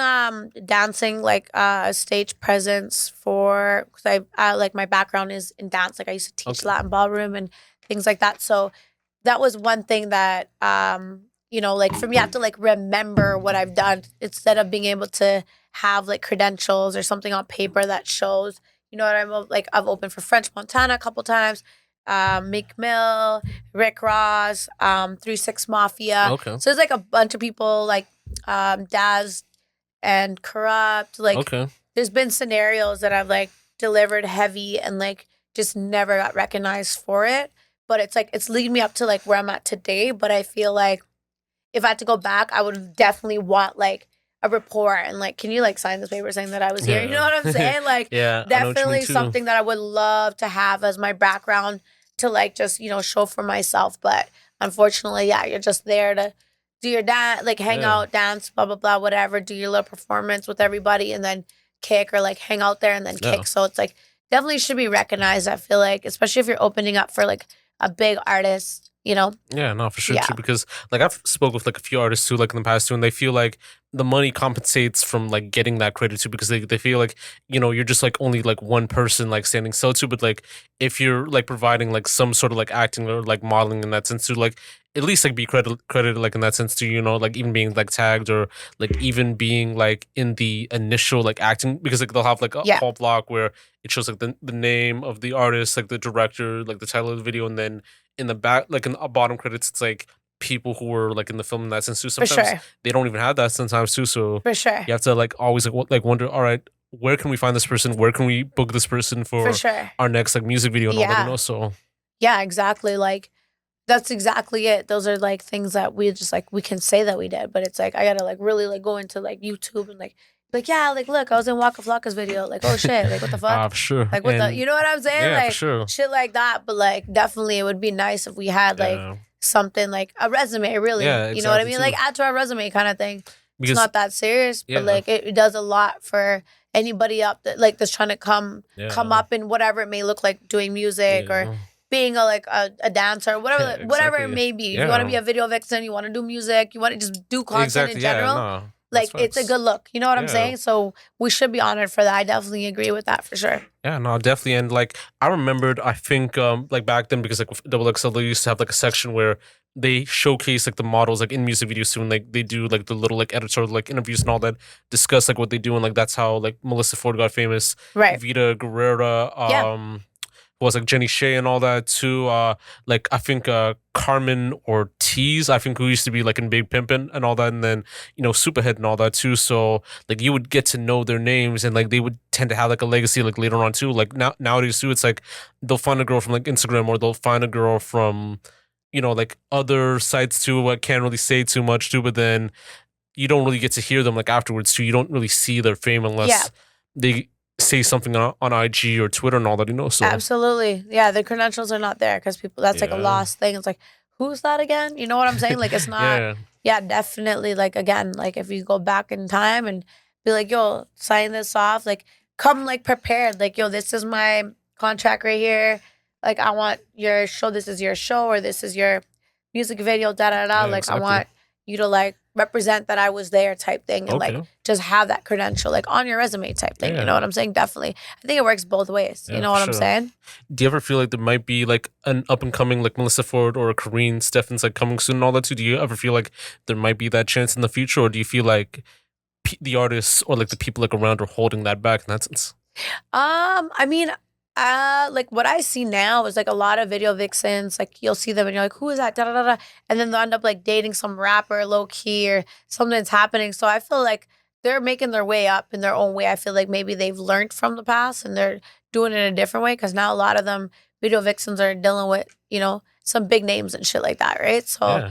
dancing, like stage presence for, because I like my background is in dance. Like I used to teach Latin ballroom and things like that. So that was one thing that like for me, I have to like remember what I've done instead of being able to have like credentials or something on paper that shows. You know what I'm like? I've opened for French Montana a couple times, Meek Mill, Rick Ross, 3-6 Mafia. Okay. So there's like a bunch of people like Daz and Corrupt. Like there's been scenarios that I've like delivered heavy and like just never got recognized for it. But it's like it's leading me up to like where I'm at today. But I feel like if I had to go back, I would definitely want like a report and like, can you like sign this paper saying that I was here? You know what I'm saying? Like definitely something that I would love to have as my background to like just, show for myself. But unfortunately, you're just there to do your dance, like hang out, dance, blah, blah, blah, whatever, do your little performance with everybody and then kick or like hang out there and then kick. So it's like definitely should be recognized, I feel like, especially if you're opening up for like a big artist, Yeah, no, for sure too. Because like I've spoke with like a few artists too, like in the past too, and they feel like the money compensates from like getting that credit too, because they feel like you're just like only like one person like standing still too. But like if you're like providing like some sort of like acting or like modeling in that sense too, like at least like be credited like in that sense too, like even being like tagged or like even being like in the initial like acting, because like they'll have like a whole block where it shows like the name of the artist, like the director, like the title of the video, and then in the back, like in the bottom credits, it's like people who were like in the film in that sense too. Sometimes they don't even have that sometimes too. So for sure, you have to like always like wonder, all right, where can we find this person? Where can we book this person for our next like music video and all that, So yeah, exactly. Like that's exactly it. Those are like things that we just like we can say that we did, but it's like I gotta like really like go into like YouTube and like look, I was in Waka Flocka's video. Like, oh shit, like what the fuck? For sure. Like what the, you know what I'm saying? Yeah, like for sure. Shit like that. But like definitely it would be nice if we had like something like a resume, really. Yeah, you know what I mean? too. Like add to our resume kind of thing. Because, it's not that serious, but like it does a lot for anybody up that like that's trying to come up in whatever it may look like, doing music or being a dancer, whatever it may be. If you want to be a video vixen, you want to do music, you want to just do content in general. Like it's a good look, you know what I'm saying? So we should be honored for that. I definitely agree with that for sure. Yeah, no, definitely. And like I remembered, I think like back then, because like with XXL, they used to have like a section where they showcase like the models like in music videos too, and like they do like the little like editorial like interviews and all that, discuss like what they do, and like that's how like Melissa Ford got famous. Right. Vita Guerrera, was like Jenny Shea and all that too. Like I think Carmen Ortiz, I think, who used to be like in Big Pimpin' and all that, and then Superhead and all that too. So like you would get to know their names, and like they would tend to have like a legacy like later on too. Like nowadays too, it's like they'll find a girl from like Instagram, or they'll find a girl from like other sites too. I can't really say too much too, but then you don't really get to hear them like afterwards too. You don't really see their fame unless they say something on IG or Twitter and all that, So absolutely, yeah, the credentials are not there because people. That's like a lost thing. It's like, who's that again? You know what I'm saying? Like it's not. Definitely. Like again, like if you go back in time and be like, yo, sign this off. Like come like prepared. Like yo, this is my contract right here. Like I want your show. This is your show, or this is your music video. Da da da. Like exactly. I want you to like represent that I was there type thing, and like just have that credential like on your resume type thing. You know what I'm saying? Definitely. I think it works both ways. You know what I'm saying? Do you ever feel like there might be like an up and coming like Melissa Ford or a Kareen Steffens like coming soon and all that too? Do you ever feel like there might be that chance in the future, or do you feel like the artists or like the people like around are holding that back in that sense? I mean, Like what I see now is like a lot of video vixens. Like you'll see them and you're like, who is that? Da da da da. And then they'll end up like dating some rapper low key or something's happening. So I feel like they're making their way up in their own way. I feel like maybe they've learned from the past and they're doing it in a different way because now a lot of them video vixens are dealing with, some big names and shit like that, right? So Yeah.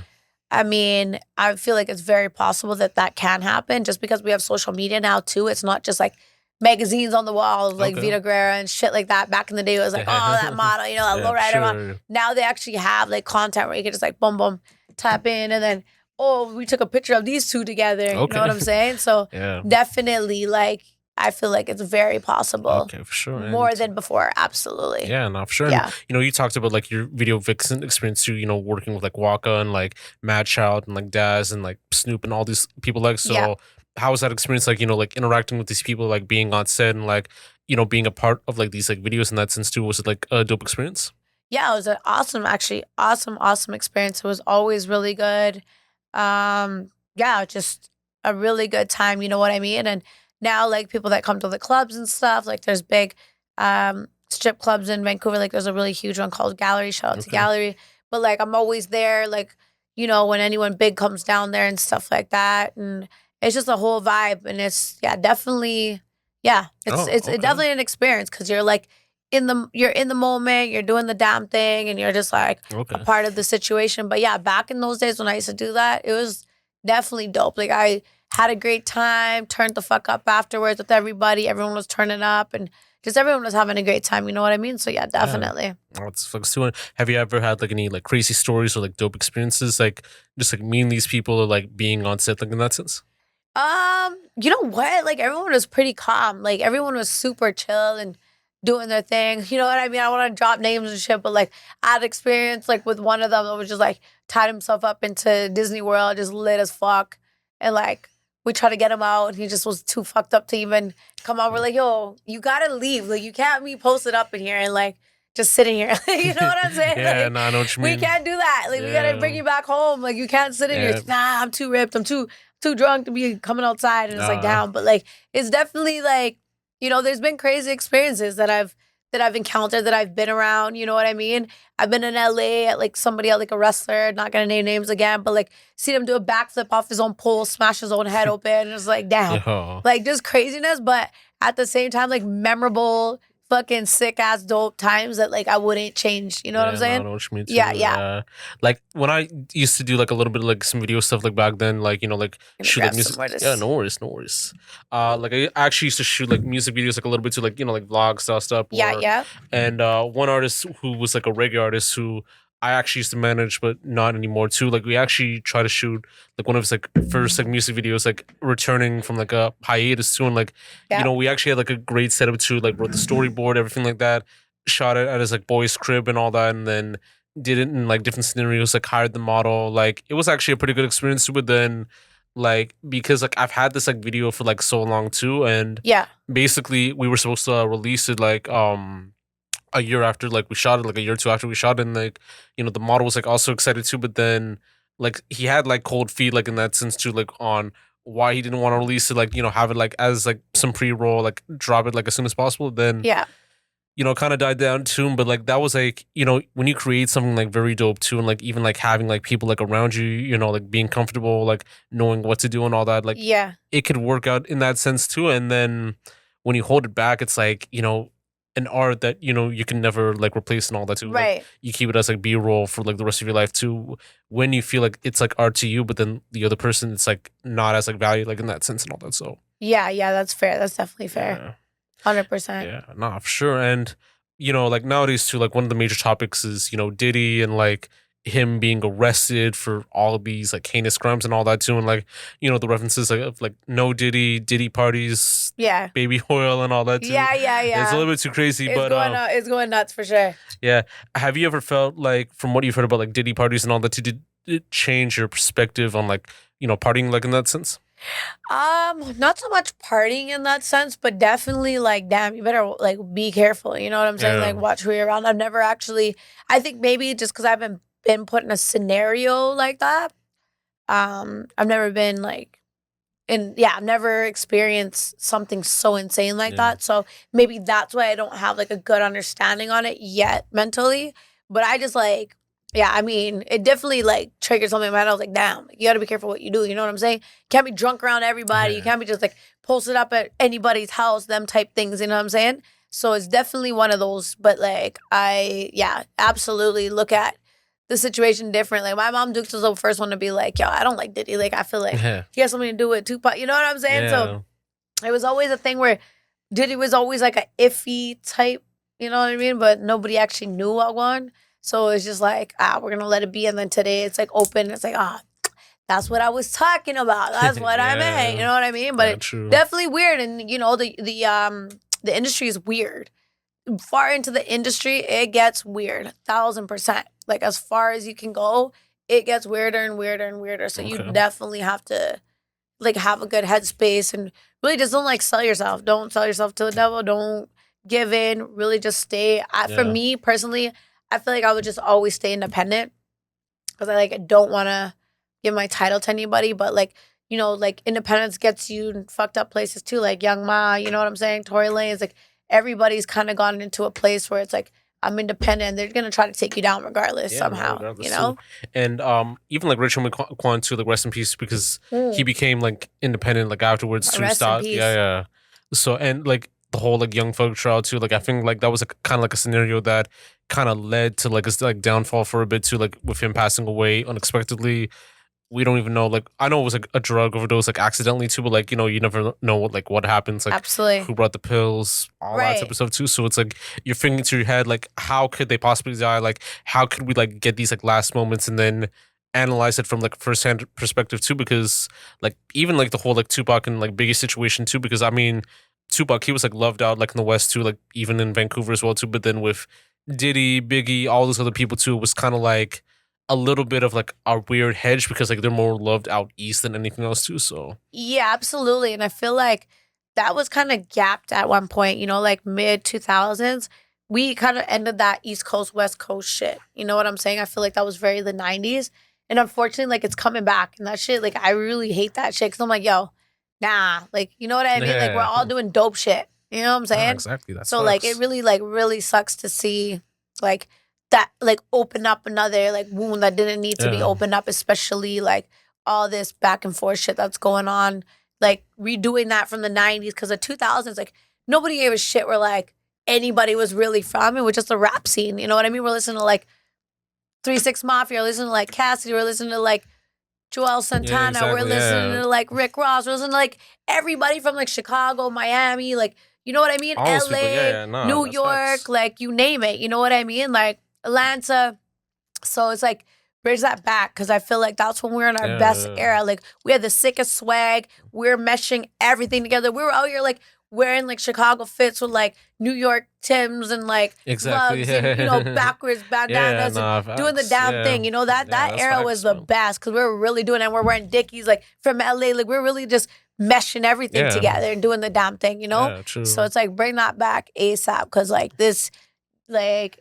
I mean, I feel like it's very possible that that can happen just because we have social media now too. It's not just like magazines on the wall of like Okay. Vita Guerra and shit like that. Back in the day, it was like, oh, that model, that Yeah, lowrider model. sure. Now they actually have like content where you can just like boom, boom, tap in and then, oh, we took a picture of these two together. You know what I'm saying? So Yeah. definitely like, I feel like it's very possible. Okay, for sure. More than before, absolutely. Yeah, no, for sure. Yeah. And, you talked about like your video vixen experience too, working with like Waka and like Mad Child and like Daz and like Snoop and all these people like, so Yeah. how was that experience like, like interacting with these people, like being on set and like, being a part of like these like videos in that sense too? Was it like a dope experience? Yeah, it was an awesome experience. It was always really good. Yeah, just a really good time, you know what I mean? And now like people that come to the clubs and stuff, like there's big strip clubs in Vancouver. Like there's a really huge one called Gallery. Shout out to Gallery. But like I'm always there, like, when anyone big comes down there and stuff like that. And it's just a whole vibe. And it's definitely it's definitely an experience because you're like you're in the moment, you're doing the damn thing, and you're just like a part of the situation. But yeah, back in those days when I used to do that, it was definitely dope. Like I had a great time, turned the fuck up afterwards with everybody. Everyone was turning up and just everyone was having a great time. You know what I mean? So yeah, definitely. Yeah. Oh, it's like so. Have you ever had like any like crazy stories or like dope experiences, like just like meeting these people or like being on set, like in that sense? You know what? Like everyone was pretty calm. Like everyone was super chill and doing their thing. You know what I mean? I want to drop names and shit, but like I had experience like with one of them that was just like tied himself up into Disney World, just lit as fuck. And like we tried to get him out and he just was too fucked up to even come out. We're like, yo, you gotta leave. Like you can't be posted up in here and like just sitting here. You know what I'm saying? Yeah, like, no, I know what you mean. We can't do that. Like we gotta bring you back home. Like you can't sit in here. Nah, I'm too ripped. I'm too drunk to be coming outside. And it's like down. But like it's definitely like, there's been crazy experiences that I've encountered, that I've been around, you know what I mean? I've been in LA at like somebody at like a wrestler, not gonna name names again, but like see him do a backflip off his own pole, smash his own head open, and it's like, damn. Like just craziness, but at the same time, like memorable, fucking sick ass dope times that like I wouldn't change. You know what I'm saying? I know what you mean too. Yeah. Like when I used to do like a little bit of like some video stuff like back then, like like shoot like music. Yeah, no worries. Like I actually used to shoot like music videos like a little bit too, like like vlog style stuff. Yeah. And one artist who was like a reggae artist who I actually used to manage, but not anymore too. Like we actually try to shoot like one of his like first like music videos, like returning from like a hiatus too, and like we actually had like a great setup too. Like wrote the storyboard, everything like that. Shot it at his like boy's crib and all that, and then did it in like different scenarios. Like hired the model. Like it was actually a pretty good experience too. But then like because like I've had this like video for like so long too, and basically we were supposed to release it like a year after like we shot it, like a year or two after we shot it, and like the model was like also excited too, but then like he had like cold feet like in that sense too, like on why he didn't want to release it, like have it like as like some pre-roll, like drop it like as soon as possible. Then kind of died down too. But like that was like when you create something like very dope too, and like even like having like people like around you, like being comfortable, like knowing what to do and all that, like it could work out in that sense too. And then when you hold it back, it's like an art that you can never like replace and all that too. Right. Like, you keep it as like B-roll for like the rest of your life too. When you feel like it's like art to you, but then the other person, it's like not as like value like in that sense and all that. So yeah, that's fair. That's definitely fair. 100%. Yeah, nah, for sure. And like nowadays too, like one of the major topics is Diddy and like him being arrested for all of these like heinous crimes and all that too, and like the references like of like no Diddy parties, baby oil and all that too. Yeah. It's a little bit too crazy, it's going nuts for sure. Yeah. Have you ever felt like, from what you've heard about like Diddy parties and all that too, did it change your perspective on like partying like in that sense? Not so much partying in that sense, but definitely like, damn, you better like be careful. You know what I'm saying? Like watch who you're around. I've never actually, I think maybe just because I haven't been put in a scenario like that. I've never been like And yeah, I've never experienced something so insane like that. So maybe that's why I don't have like a good understanding on it yet mentally. But I just like, yeah, I mean, it definitely like triggered something in my head. I was like, damn, like, you got to be careful what you do. You know what I'm saying? Can't be drunk around everybody. You can't be just like posted up at anybody's house, them type things. You know what I'm saying? So it's definitely one of those. But like, I absolutely look at the situation differently. My mom Dukes was the first one to be like, yo, I don't like Diddy. Like, I feel like he has something to do with Tupac. You know what I'm saying? So it was always a thing where Diddy was always like a iffy type, you know what I mean? But nobody actually knew what one. So it's just like, we're going to let it be. And then today it's like open. It's like, that's what I was talking about. That's what I meant. You know what I mean? But it's definitely weird. And, you know, the industry is weird. Far into the industry, it gets weird, 1,000%. Like as far as you can go, it gets weirder and weirder and weirder. So you definitely have to like have a good headspace and really just don't like sell yourself. Don't sell yourself to the devil. Don't give in. Really just stay. For me personally, I feel like I would just always stay independent because I don't want to give my title to anybody. But like, you know, like independence gets you in fucked up places too. Like Young Ma, you know what I'm saying? Tory Lanez, like everybody's kind of gone into a place where it's like, I'm independent and they're going to try to take you down regardless somehow, regardless, you know? Too. And even like Richard McQuan too, like rest in peace because he became like independent like afterwards too. Rest in peace. Yeah. So, and like the whole like Young Thug trial too, like I think like that was kind of like a scenario that kind of led to like a downfall for a bit too, like with him passing away unexpectedly. We don't even know, like, I know it was like a drug overdose, like accidentally too, but like, you know, you never know what happens, like absolutely who brought the pills, all that type of stuff too. So it's like you're thinking to your head, like, how could they possibly die? Like, how could we like get these like last moments and then analyze it from like firsthand perspective too? Because like even like the whole like Tupac and like Biggie situation too, because I mean, Tupac, he was like loved out like in the West too, like even in Vancouver as well too. But then with Diddy, Biggie, all those other people too, it was kind of like a little bit of like a weird hedge because like they're more loved out east than anything else too. So yeah, absolutely. And I feel like that was kind of gapped at one point, you know, like mid 2000s. We kind of ended that East Coast, West Coast shit. You know what I'm saying? I feel like that was very the 90s. And unfortunately, like it's coming back. And that shit, like I really hate that shit. Cause I'm like, yo, nah. Like, you know what I mean? Like we're all doing dope shit. You know what I'm saying? Exactly. That so sucks. Like it really sucks to see like that like open up another like wound that didn't need to be opened up, especially like all this back and forth shit that's going on, like redoing that from the 90s because the 2000s, like nobody gave a shit where like anybody was really from. It was just a rap scene, you know what I mean? We're listening to like 3 6 Mafia, we're listening to like Cassidy, we're listening to like Joel Santana, we're listening to like Rick Ross, we're listening to like everybody from like Chicago, Miami, like you know what I mean? All LA, New York, facts. Like you name it, you know what I mean? Like Atlanta. So it's like bridge that back because I feel like that's when we're in our best era. Like we had the sickest swag. We're meshing everything together. We were out here like wearing like Chicago fits with like New York Timbs and like gloves and you know backwards bandanas and doing the damn thing. You know that era was the best because we were really doing it. And we're wearing Dickies like from LA. Like we're really just meshing everything together and doing the damn thing. You know. So it's like bring that back ASAP because like this like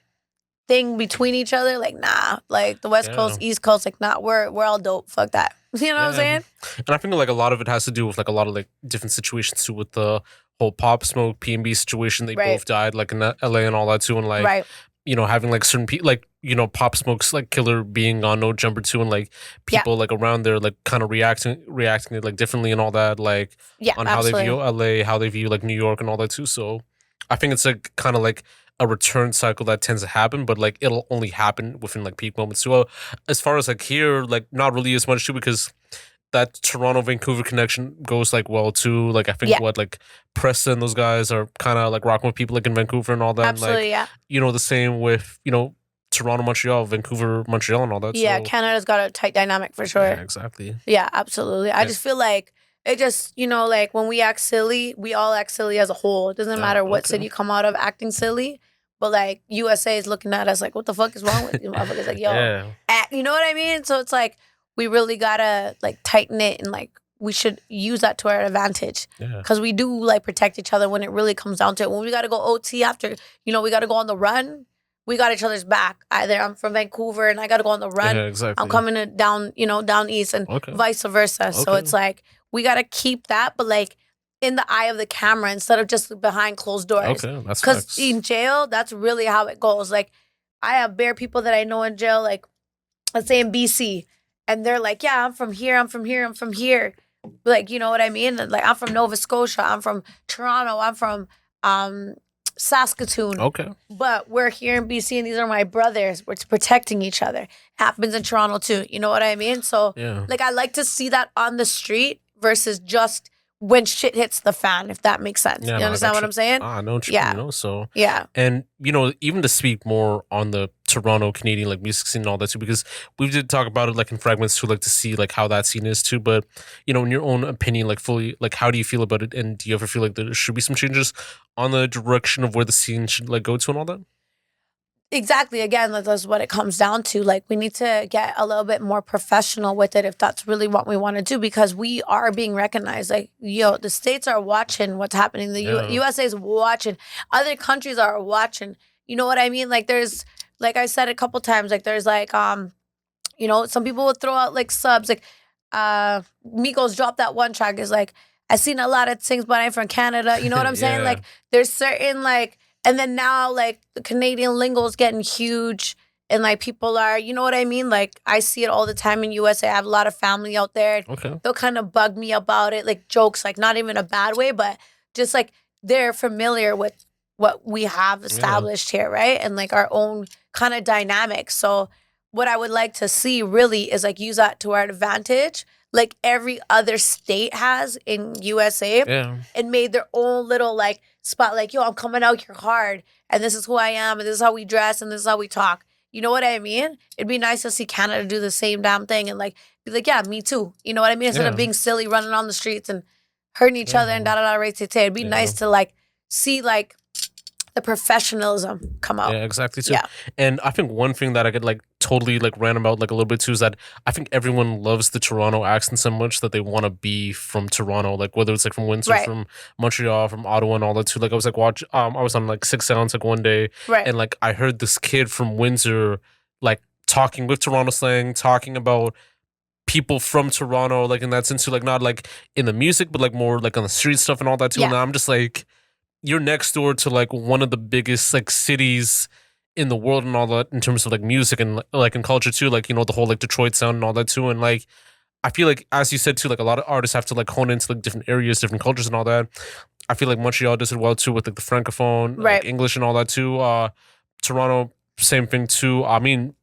thing between each other, like nah, like the West Coast, East Coast, like nah, we're all dope. Fuck that. You know what I'm saying? And I think like a lot of it has to do with like a lot of like different situations too, with the whole Pop Smoke PNB situation. They both died like in LA and all that too, and like you know having like certain people like you know Pop Smoke's like killer being on No Jumper too, and like people like around there like kind of reacting like differently and all that, like on how they view LA, how they view like New York and all that too. So I think it's like kind of like a return cycle that tends to happen, but like it'll only happen within like peak moments. So as far as like here, like not really as much too because that Toronto-Vancouver connection goes like well too. Like I think like Preston, those guys are kind of like rocking with people like in Vancouver and all that. Absolutely, and, like, you know, the same with, you know, Toronto, Montreal, Vancouver, Montreal and all that. Yeah, so. Canada's got a tight dynamic for sure. Yeah, exactly. Yeah, absolutely. I just feel like it just, you know, like when we act silly, we all act silly as a whole. It doesn't matter what city you come out of acting silly. But like USA is looking at us like, what the fuck is wrong with you motherfuckers? Like, yo, you know what I mean? So it's like, we really gotta like tighten it and like, we should use that to our advantage. Because we do like protect each other when it really comes down to it. When we gotta go OT after, you know, we gotta go on the run, we got each other's back. Either I'm from Vancouver and I gotta go on the run. I'm coming down, you know, down east and vice versa. So it's like, we got to keep that, but like in the eye of the camera instead of just behind closed doors. Okay, that's because facts. in jail, that's really how it goes. Like I have bare people that I know in jail, like let's say in BC, and they're like, yeah, I'm from here, I'm from here, I'm from here. Like, you know what I mean? Like I'm from Nova Scotia, I'm from Toronto, I'm from Saskatoon. Okay. But we're here in BC and these are my brothers. We're protecting each other. Happens in Toronto too. You know what I mean? So like I like to see that on the street versus just when shit hits the fan, if that makes sense. Yeah, you understand what I'm saying? I know what you mean, you know, so yeah. And even to speak more on the Toronto Canadian like music scene and all that too, because we did talk about it like in fragments too, like to see like how that scene is too. But in your own opinion, like fully, like how do you feel about it? And do you ever feel like there should be some changes on the direction of where the scene should like go to and all that? Exactly. Again, that's what it comes down to. Like, we need to get a little bit more professional with it if that's really what we want to do, because we are being recognized. Like, the states are watching what's happening. The USA is watching. Other countries are watching. You know what I mean? Like, there's, like I said a couple times, like, there's like, some people would throw out like subs. Like, Migos dropped that one track. Is like, I seen a lot of things, but I'm from Canada. You know what I'm saying? Like, there's certain like. And then now, like, the Canadian lingo is getting huge. And, like, people are, you know what I mean? Like, I see it all the time in USA. I have a lot of family out there. Okay. They'll kind of bug me about it. Like, jokes, like, not even a bad way, but just, like, they're familiar with what we have established here, right? And, like, our own kind of dynamic. So what I would like to see really is, like, use that to our advantage. Like every other state has in USA, and made their own little like spot. Like, yo, I'm coming out here hard, and this is who I am, and this is how we dress, and this is how we talk. You know what I mean? It'd be nice to see Canada do the same damn thing and like be like, yeah, me too. You know what I mean? Instead of being silly, running on the streets and hurting each other and it'd be nice to like see like the professionalism come out. Yeah, exactly too. And I think one thing that I could like totally like rant about like a little bit too is that I think everyone loves the Toronto accent so much that they want to be from Toronto, like whether it's like from Windsor, from Montreal, from Ottawa and all that too. Like I was like I was on like Six Sounds like one day, and like I heard this kid from Windsor like talking with Toronto slang, talking about people from Toronto, like in that sense too, like not like in the music, but like more like on the street stuff and all that too. And I'm just like, you're next door to like one of the biggest like cities in the world and all that in terms of like music and like in culture too, like the whole like Detroit sound and all that too. And like I feel like, as you said too, like a lot of artists have to like hone into like different areas, different cultures and all that. I feel like Montreal does it well too with like the francophone, like English and all that too. Toronto, same thing too. I mean,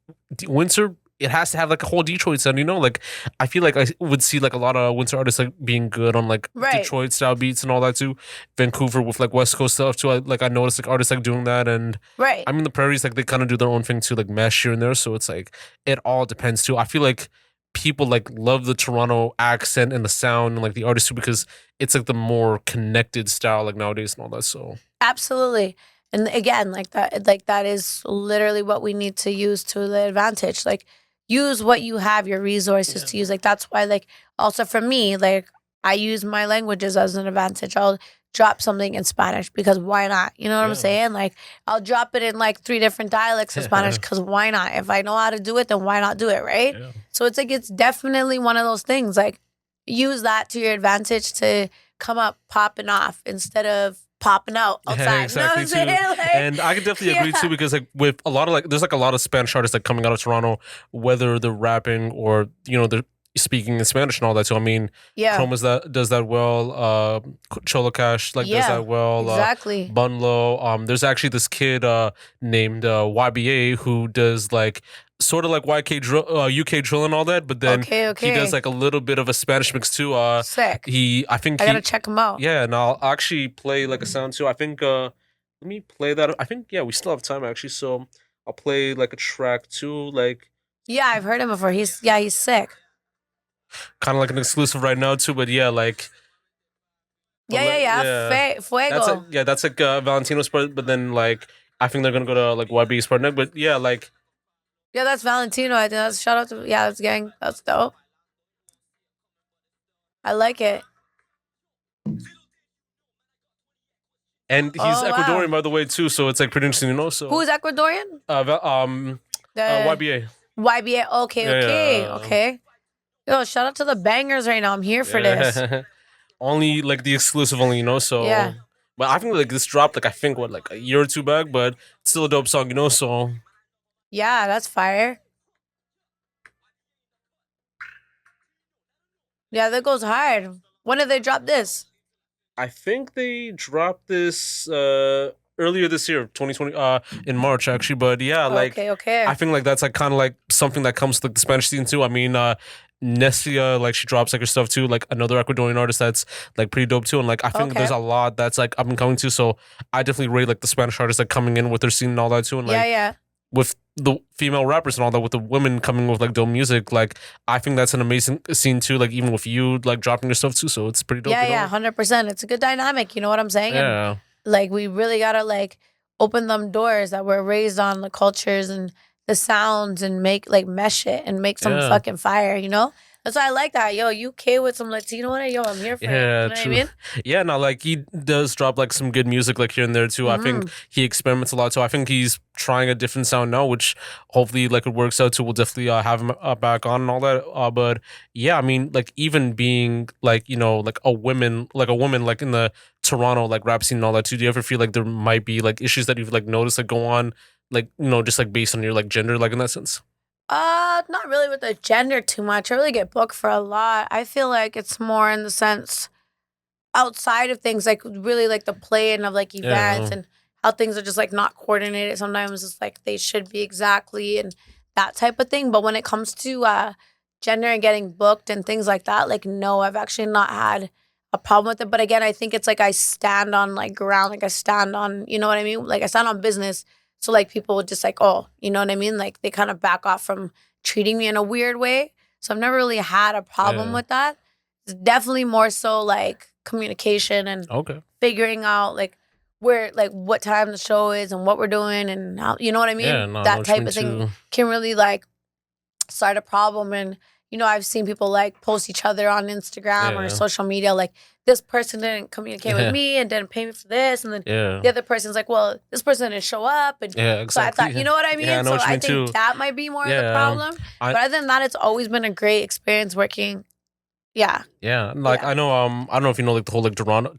Windsor, it has to have like a whole Detroit sound, like I feel like I would see like a lot of Windsor artists like being good on like Detroit style beats and all that too. Vancouver with like West Coast stuff too. I noticed like artists like doing that, and I mean the Prairies, like they kind of do their own thing too, like mesh here and there. So it's like it all depends too. I feel like people like love the Toronto accent and the sound and like the artists too, because it's like the more connected style like nowadays and all that. So absolutely. And again, like that is literally what we need to use to the advantage. Like, use what you have, your resources to use. Like, that's why, like, also for me, like, I use my languages as an advantage. I'll drop something in Spanish because why not? You know what I'm saying? Like, I'll drop it in, like, 3 different dialects of Spanish because why not? If I know how to do it, then why not do it, right? Yeah. So it's, like, it's definitely one of those things. Like, use that to your advantage to come up popping off instead of popping out outside. Yeah, exactly, you know what I'm saying? Like, and I can definitely agree too, because like with a lot of like there's like a lot of Spanish artists like coming out of Toronto, whether they're rapping or they're speaking in Spanish and all that. So I mean, Chromas does that well. Cholo Cash does that well. Exactly. Bunlo. There's actually this kid named YBA who does like sort of like UK drill and all that, but then he does like a little bit of a Spanish mix too. Sick. I gotta check him out. Yeah, and I'll actually play like a sound too. I think let me play that. I think we still have time actually, so I'll play like a track too. Like I've heard him before. He's sick. Kind of like an exclusive right now too, but like Fuego. That's like Valentino's part, but then like I think they're gonna go to like YB's part next, but like. Yeah, that's Valentino. I think that's shout out to that's gang. That's dope. I like it. And he's Ecuadorian, by the way, too. So it's like pretty interesting, So who's Ecuadorian? YBA. YBA. Okay. Yo, shout out to the bangers right now. I'm here for this. Only like the exclusive only, so Yeah. But I think like this dropped like I think what like a year or two back, but it's still a dope song, so Yeah, that's fire. Yeah, that goes hard. When did they drop this? I think they dropped this earlier this year, 2020, in March actually. But yeah, like okay. I think like that's like kind of like something that comes with like, the Spanish scene too. I mean, Nestia, like she drops like her stuff too, like another Ecuadorian artist that's like pretty dope too. And like I think there's a lot that's like up and coming too. So I definitely rate like the Spanish artists like coming in with their scene and all that too. And like with the female rappers and all that, with the women coming with like dope music, like I think that's an amazing scene too. Like even with you like dropping your stuff too, so it's pretty dope. Yeah, 100%. It's a good dynamic. You know what I'm saying? Yeah. And, like we really gotta like open them doors that we're raised on, the cultures and the sounds, and make like mesh it and make some fucking fire. You know? That's why I like that. Yo, UK with some Latino in it. Yo, I'm here for it. You know what I mean? Yeah, no, like he does drop like some good music like here and there too. I think he experiments a lot too. I think he's trying a different sound now, which hopefully like it works out too. We'll definitely have him back on and all that. But yeah, I mean, like even being like like a woman like in the Toronto like rap scene and all that too. Do you ever feel like there might be like issues that you've like noticed like go on like just like based on your like gender like in that sense? Not really with the gender too much. I really get booked for a lot. I feel like it's more in the sense outside of things, like really like the playing of like events and how things are just like not coordinated. Sometimes it's like they should be exactly and that type of thing. But when it comes to gender and getting booked and things like that, like no, I've actually not had a problem with it. But again, I think it's like I stand on like ground, like I stand on, you know what I mean? Like I stand on business. So like people would just like, oh, you know what I mean? Like they kind of back off from treating me in a weird way. So I've never really had a problem with that. It's definitely more so like communication and figuring out like where, like what time the show is and what we're doing and how, you know what I mean? Yeah, no, that type of thing can really like start a problem. And I've seen people like post each other on Instagram or social media like, this person didn't communicate with me and didn't pay me for this. And then the other person's like, well, this person didn't show up. And exactly. So I thought, you know what I mean? Yeah, I know what you mean think too. that might be more of the problem. But other than that, it's always been a great experience working. Yeah. Yeah. Like I know I don't know if you know like the whole like Toronto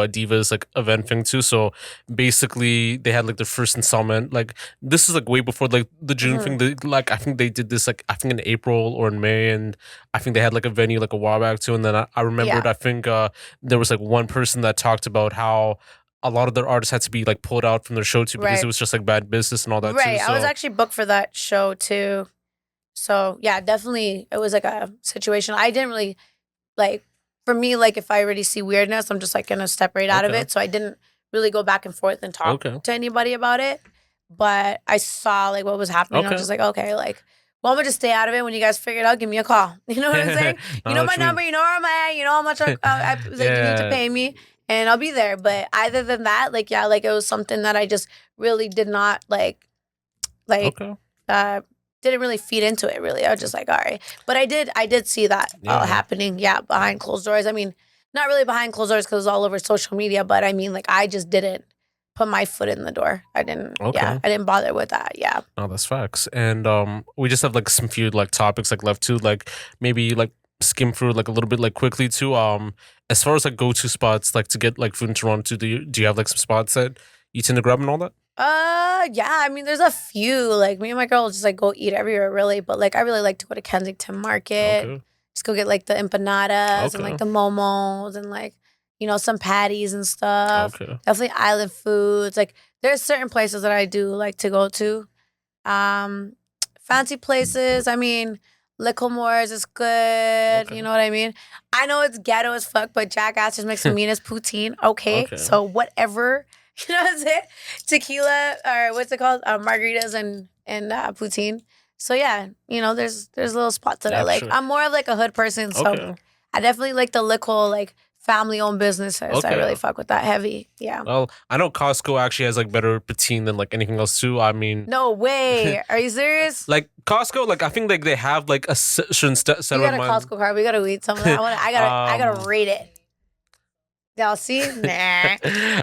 Divas like event thing too. So basically they had like their first installment. Like this is like way before like the June thing. Like I think they did this like I think in April or in May, and I think they had like a venue like a while back too. And then I remembered I think there was like one person that talked about how a lot of their artists had to be like pulled out from their show too because it was just like bad business and all that too. Right. I was actually booked for that show too. So yeah, definitely it was like a situation. I didn't really like, for me, like if I already see weirdness, I'm just like gonna step right out of it. So I didn't really go back and forth and talk to anybody about it. But I saw like what was happening. I was just like, okay, like, well, I'm gonna just stay out of it. When you guys figure it out, give me a call. You know what I'm saying? You know my number. You know where I'm at. You know how much I was like, you need to pay me, and I'll be there. But other than that, like, yeah, like it was something that I just really did not like didn't really feed into it really. I was just like, all right. But I did see that happening, behind closed doors. I mean, not really behind closed doors because it was all over social media, but I mean, like, I just didn't put my foot in the door. I didn't, I didn't bother with that, Oh, that's facts. And we just have, like, some few, like, topics, like, left to, like, maybe, like, skim through, like, a little bit, like, quickly, too. As far as, like, go-to spots, like, to get, like, food in Toronto, do you have, like, some spots that you tend to grab and all that? Yeah, I mean, there's a few. Like, me and my girl just, like, go eat everywhere, really. But, like, I really like to go to Kensington Market. Just go get, like, the empanadas and, like, the momos and, like, some patties and stuff. Definitely island foods. Like, there's certain places that I do like to go to. Fancy places, I mean, Licklemore's is good. You know what I mean? I know it's ghetto as fuck, but Jackass just makes the meanest poutine. Okay, so whatever. You know what I'm saying? Tequila, or what's it called? Margaritas and poutine. So yeah, there's little spots that I like. Sure. I'm more of like a hood person, so I definitely like the local like family-owned businesses. I really fuck with that heavy. Yeah. Well, I know Costco actually has like better poutine than like anything else too. I mean, no way. Are you serious? Like Costco, like I think like they have like a certain set. You got a Costco card. We gotta eat some of that. I gotta rate it. Y'all see? Nah.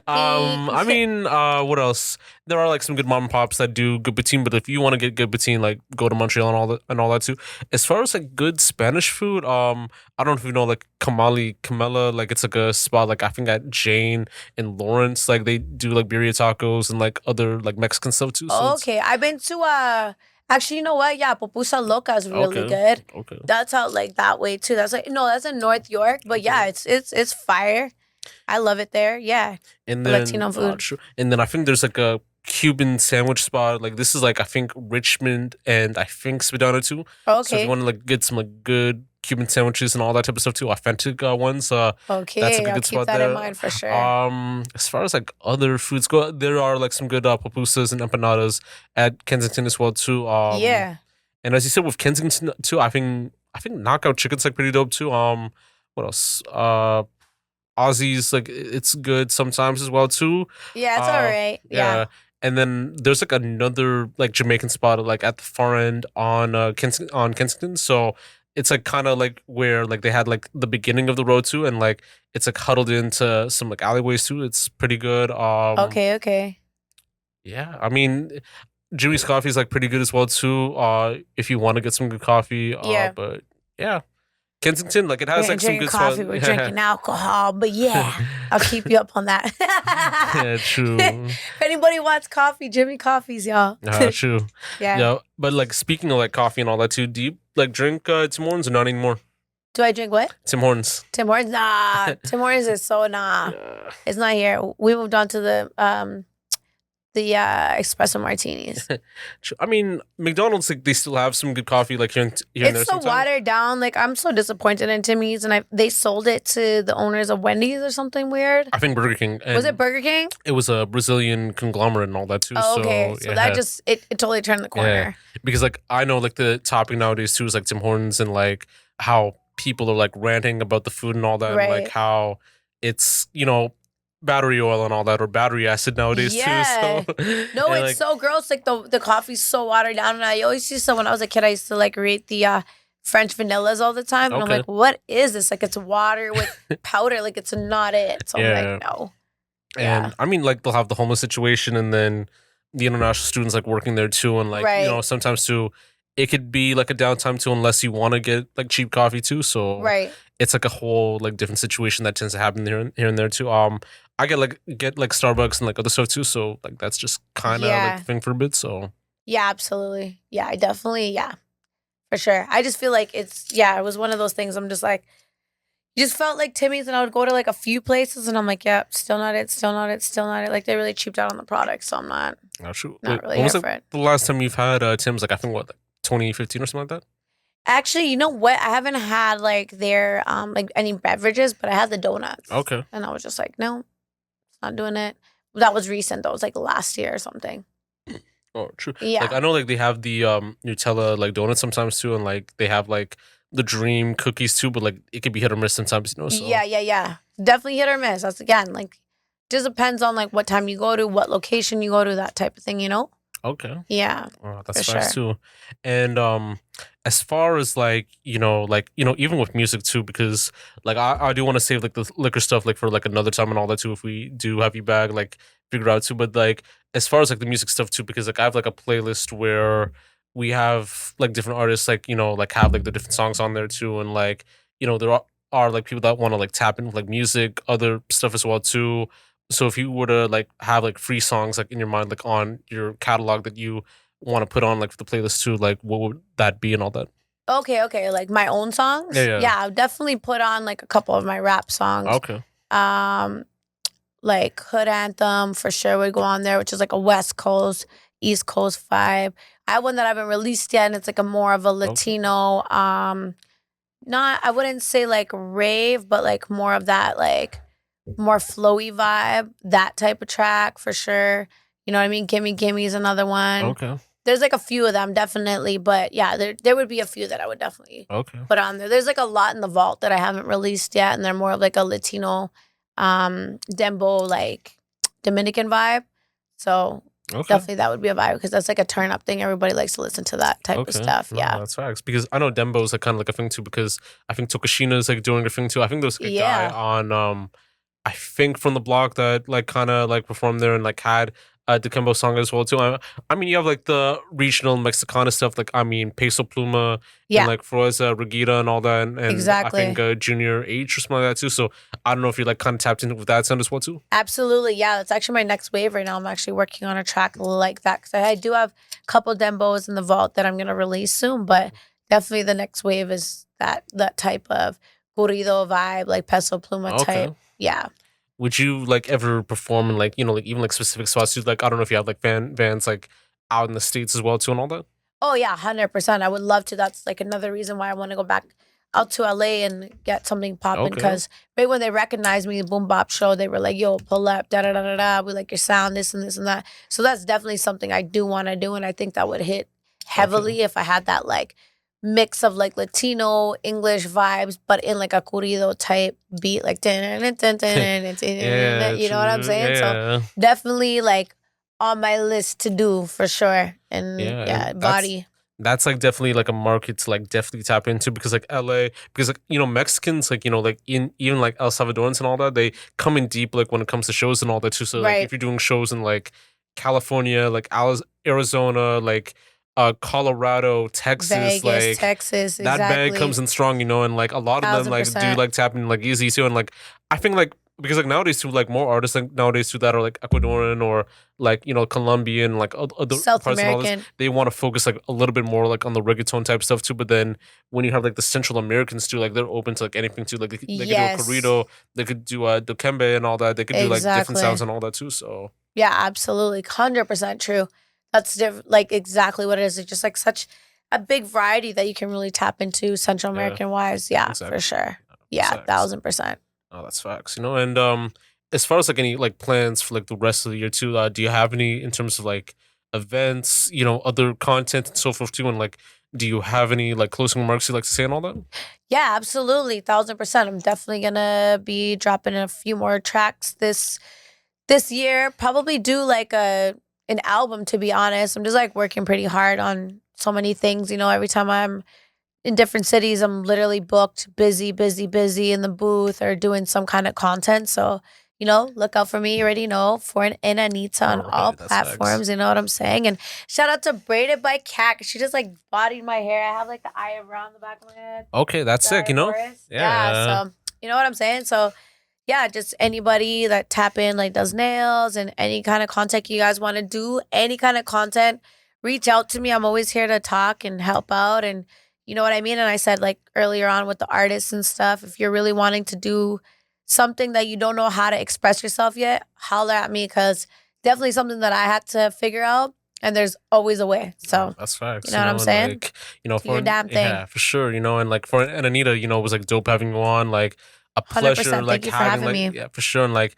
I mean, what else? There are like some good mom and pops that do good poutine, but if you want to get good poutine, like go to Montreal and all that too. As far as like good Spanish food, I don't know if you know like Camela, like it's like a spot like I think at Jane and Lawrence, like they do like birria tacos and like other like Mexican stuff too. So Okay, I've been to actually, you know what? Yeah, Pupusa Loca is really okay, good. okay. That's out like that way too. That's like no, that's in North York, but yeah, it's fire. I love it there. Yeah, And the then Latino food. true. And then I think there's like a Cuban sandwich spot. Like this is like I think Richmond and I think Spadina too. So if you Okay, want to like get some like good Cuban sandwiches and all that type of stuff too, authentic ones. That's okay, like a I'll good keep spot that there. in mind for sure. As far as like other foods go, there are like some good pupusas and empanadas at Kensington as well too. Yeah. And as you said with Kensington too, I think Knockout Chicken's like pretty dope too. What else? Aussies, like it's good sometimes as well too. Yeah, it's all Uh, right. Yeah. yeah. And then there's like another like Jamaican spot like at the far end on Kensington. So it's like kind of like where like they had like the beginning of the road too, and like it's like huddled into some like alleyways too. It's pretty good. Okay, okay. Yeah. I mean, Jimmy's coffee is like pretty good as well too. If you want to get some good coffee. Yeah. But yeah, Kensington like it We has ain't like some drinking good coffee, spots. we're drinking alcohol. But yeah, I'll keep you up on that. Yeah, true. If anybody wants coffee, Jimmy Coffees, y'all. True. Yeah. Yeah, but like speaking of like coffee and all that too, do you like drink Tim Hortons or not anymore? Do I drink what? Tim Hortons. Tim Hortons? Nah. Tim Hortons is so nah. Yeah. It's not here. We moved on to the espresso martinis. I mean, McDonald's like they still have some good coffee like here and there. It's so sometimes. watered down. Like I'm so disappointed in Timmy's, and they sold it to the owners of Wendy's or something weird. I think Burger King. Was it Burger King? It was a Brazilian conglomerate and all that too. Oh, okay, so yeah. that just it totally turned the corner. Yeah. Because like I know like the topping nowadays too is like Tim Hortons and like how people are like ranting about the food and all that, and like how it's battery oil and all that, or battery acid nowadays too. So no, it's like, so gross. Like the coffee's so watered down, and I always see when I was a kid, I used to like rate the French vanillas all the time, and I'm like, what is this? Like it's water with powder. Like it's not it. So I'm like, no. And I mean, like they'll have the homeless situation, and then the international students like working there too, and like sometimes too, it could be like a downtime too, unless you want to get like cheap coffee too. So it's like a whole like different situation that tends to happen here and there too. I get like Starbucks and like other stuff too. So like that's just kind of like the thing for a bit. So yeah, absolutely. Yeah, I definitely for sure. I just feel like it was one of those things. I'm just like, you just felt like Timmy's, and I would go to like a few places, and I'm like, yeah, still not it, still not it, still not it. Like they really cheaped out on the product, so I'm not. Not really here for it. The last time you've had Tim's, like I think what, like 2015 or something like that? Actually, you know what? I haven't had like their like any beverages, but I had the donuts. Okay. And I was just like, no, not doing it. That was recent though. It was like last year or something. Oh, true. Yeah. Like I know like they have the Nutella like donuts sometimes too, and like they have like the Dream cookies too, but like it could be hit or miss sometimes, So. Yeah. Definitely hit or miss. That's again like just depends on like what time you go to, what location you go to, that type of thing, Okay. Yeah. Oh, that's nice too. And as far as like, even with music too, because like I do want to save like the liquor stuff like for like another time and all that too, if we do have you back, like figure out too. But like as far as like the music stuff too, because like I have like a playlist where we have like different artists like, like have like the different songs on there too. And like, there are like people that want to like tap into like music, other stuff as well too. So if you were to like have like free songs like in your mind, like on your catalog that you want to put on like for the playlist too, like what would that be and all that? Okay. Like my own songs? Yeah, I'll definitely put on like a couple of my rap songs. Okay. Like Hood Anthem for sure would go on there, which is like a West Coast, East Coast vibe. I have one that I haven't released yet, and it's like a more of a Latino, not, I wouldn't say like rave, but like more of that like more flowy vibe, that type of track for sure. You know what I mean? Gimme is another one. Okay. There's like a few of them definitely, but yeah, there would be a few that I would definitely put on there. There's like a lot in the vault that I haven't released yet, and they're more of like a Latino, dembo, like Dominican vibe. So definitely that would be a vibe because that's like a turn up thing. Everybody likes to listen to that type of stuff. No, yeah, that's facts. Because I know dembo is like kind of like a thing too. Because I think Tokashina is like doing a thing too. I think there's like a guy on I think from the block that like kind of like performed there and like had the Kembo song as well too. I mean, you have like the regional Mexicana stuff, like I mean, Peso Pluma and Yeah, like Froza, Regida, and all that, and I think exactly. Junior H or something like that too. So I don't know if you like kind of tapped into with that sound as well too. Absolutely. Yeah, that's actually my next wave right now. I'm actually working on a track like that because I do have a couple demos in the vault that I'm gonna release soon. But definitely the next wave is that type of corrido vibe, like Peso Pluma type. Okay. Yeah. Would you like ever perform in like like even like specific spots too? Like I don't know if you have like vans like out in the states as well too and all that. Oh yeah, 100%. I would love to. That's like another reason why I want to go back out to LA and get something popping. Okay. Because right when they recognized me, the Boom Bop show, they were like, "Yo, pull up, da da da da da." We like your sound, this and this and that. So that's definitely something I do want to do, and I think that would hit Okay. heavily if I had that like mix of like Latino English vibes, but in like a corrido type beat, like you know Yeah, what I'm true. saying? So Yeah. definitely like on my list to do for sure. And Yeah, and yeah, body. that's like definitely like a market to like definitely tap into because like LA because like Mexicans like like in even like El Salvadorans and all that they come in deep like when it comes to shows and all that too. So like Right. if you're doing shows in like California, like Arizona, like Colorado, Texas, Vegas, like Texas, that bag exactly. comes in strong, and like a lot of them Thousand like do percent. like tap in like easy too, and like I think like because like nowadays too like more artists like nowadays too that are like Ecuadorian or like Colombian like other South parts and all this American. they want to focus like a little bit more like on the reggaeton type stuff too, but then when you have like the Central Americans too like they're open to like anything too like they could do a Yes. corrido, they could do the kembe and all that, they could do like different sounds Exactly. and all that too. So Yeah, absolutely. 100% true. That's like exactly what it is. It's just like such a big variety that you can really tap into Central yeah, American wise. Yeah, for exactly. sure. That's Yeah, facts. 1000%. Oh, that's facts. And as far as like any like plans for like the rest of the year too, do you have any in terms of like events, other content and so forth too? And like, do you have any like closing remarks you'd like to say and all that? Yeah, absolutely. 1000%. I'm definitely gonna be dropping a few more tracks this year. Probably do like an album, to be honest. I'm just like working pretty hard on so many things. Every time I'm in different cities, I'm literally booked, busy, busy, busy in the booth or doing some kind of content. So, look out for me. You already know. Foreign Enanita on All all right, that's facts. platforms. You know what I'm saying? And shout out to Braided by Cat. She just like bodied my hair. I have like the eye around the back of my head. Okay, that's The sick. eye Boris. Yeah. Yeah. So, you know what I'm saying? So, yeah, just anybody that tap in, like does nails and any kind of content you guys want to do, any kind of content, reach out to me. I'm always here to talk and help out. And you know what I mean? And I said like earlier on with the artists and stuff, if you're really wanting to do something that you don't know how to express yourself yet, holler at me because definitely something that I had to figure out. And there's always a way. So, That's you facts. know what I'm And saying? like, Do your damn thing. yeah, for sure. And like for and Anita, it was like dope having you on. Like a pleasure, 100%. like Thank you for having having like me. yeah, for sure. And like,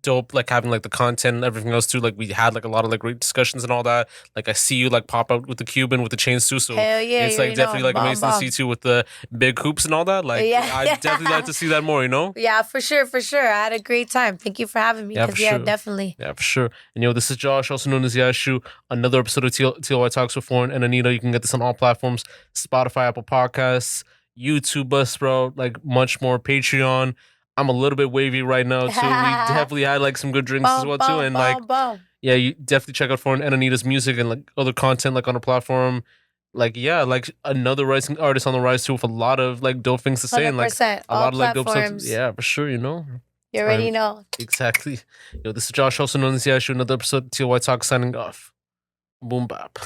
dope like having like the content and everything else too. Like we had like a lot of like great discussions and all that. Like I see you like pop out with the Cuban with the chains too. So Hell yeah, it's you like already definitely know. like Bomb, amazing to see bomb. too with the big hoops and all that. Like Yeah. I definitely like to see that more. Yeah, for sure, for sure. I had a great time. Thank you for having me. Yeah, for Because yeah, sure. definitely. Yeah, for sure. And this is Josh, also known as Yashu. Another episode of TLOY Talks with Foreign Enanita. You can get this on all platforms: Spotify, Apple Podcasts, YouTube, Buzzsprout, like much more. Patreon. I'm a little bit wavy right now too. We definitely had like some good drinks as Boom, well too, boom, and like boom, boom. yeah, you definitely check out Foreign Enanita's music and like other content like on our platform. Like yeah, like another rising artist on the rise too with a lot of like dope things to say and like 100%. a All lot of like dope stuff. platforms. Yeah, for sure. You already And know. exactly. This is Josh, also known as Yashu. Another episode of TLY Talk signing off. Boom bap.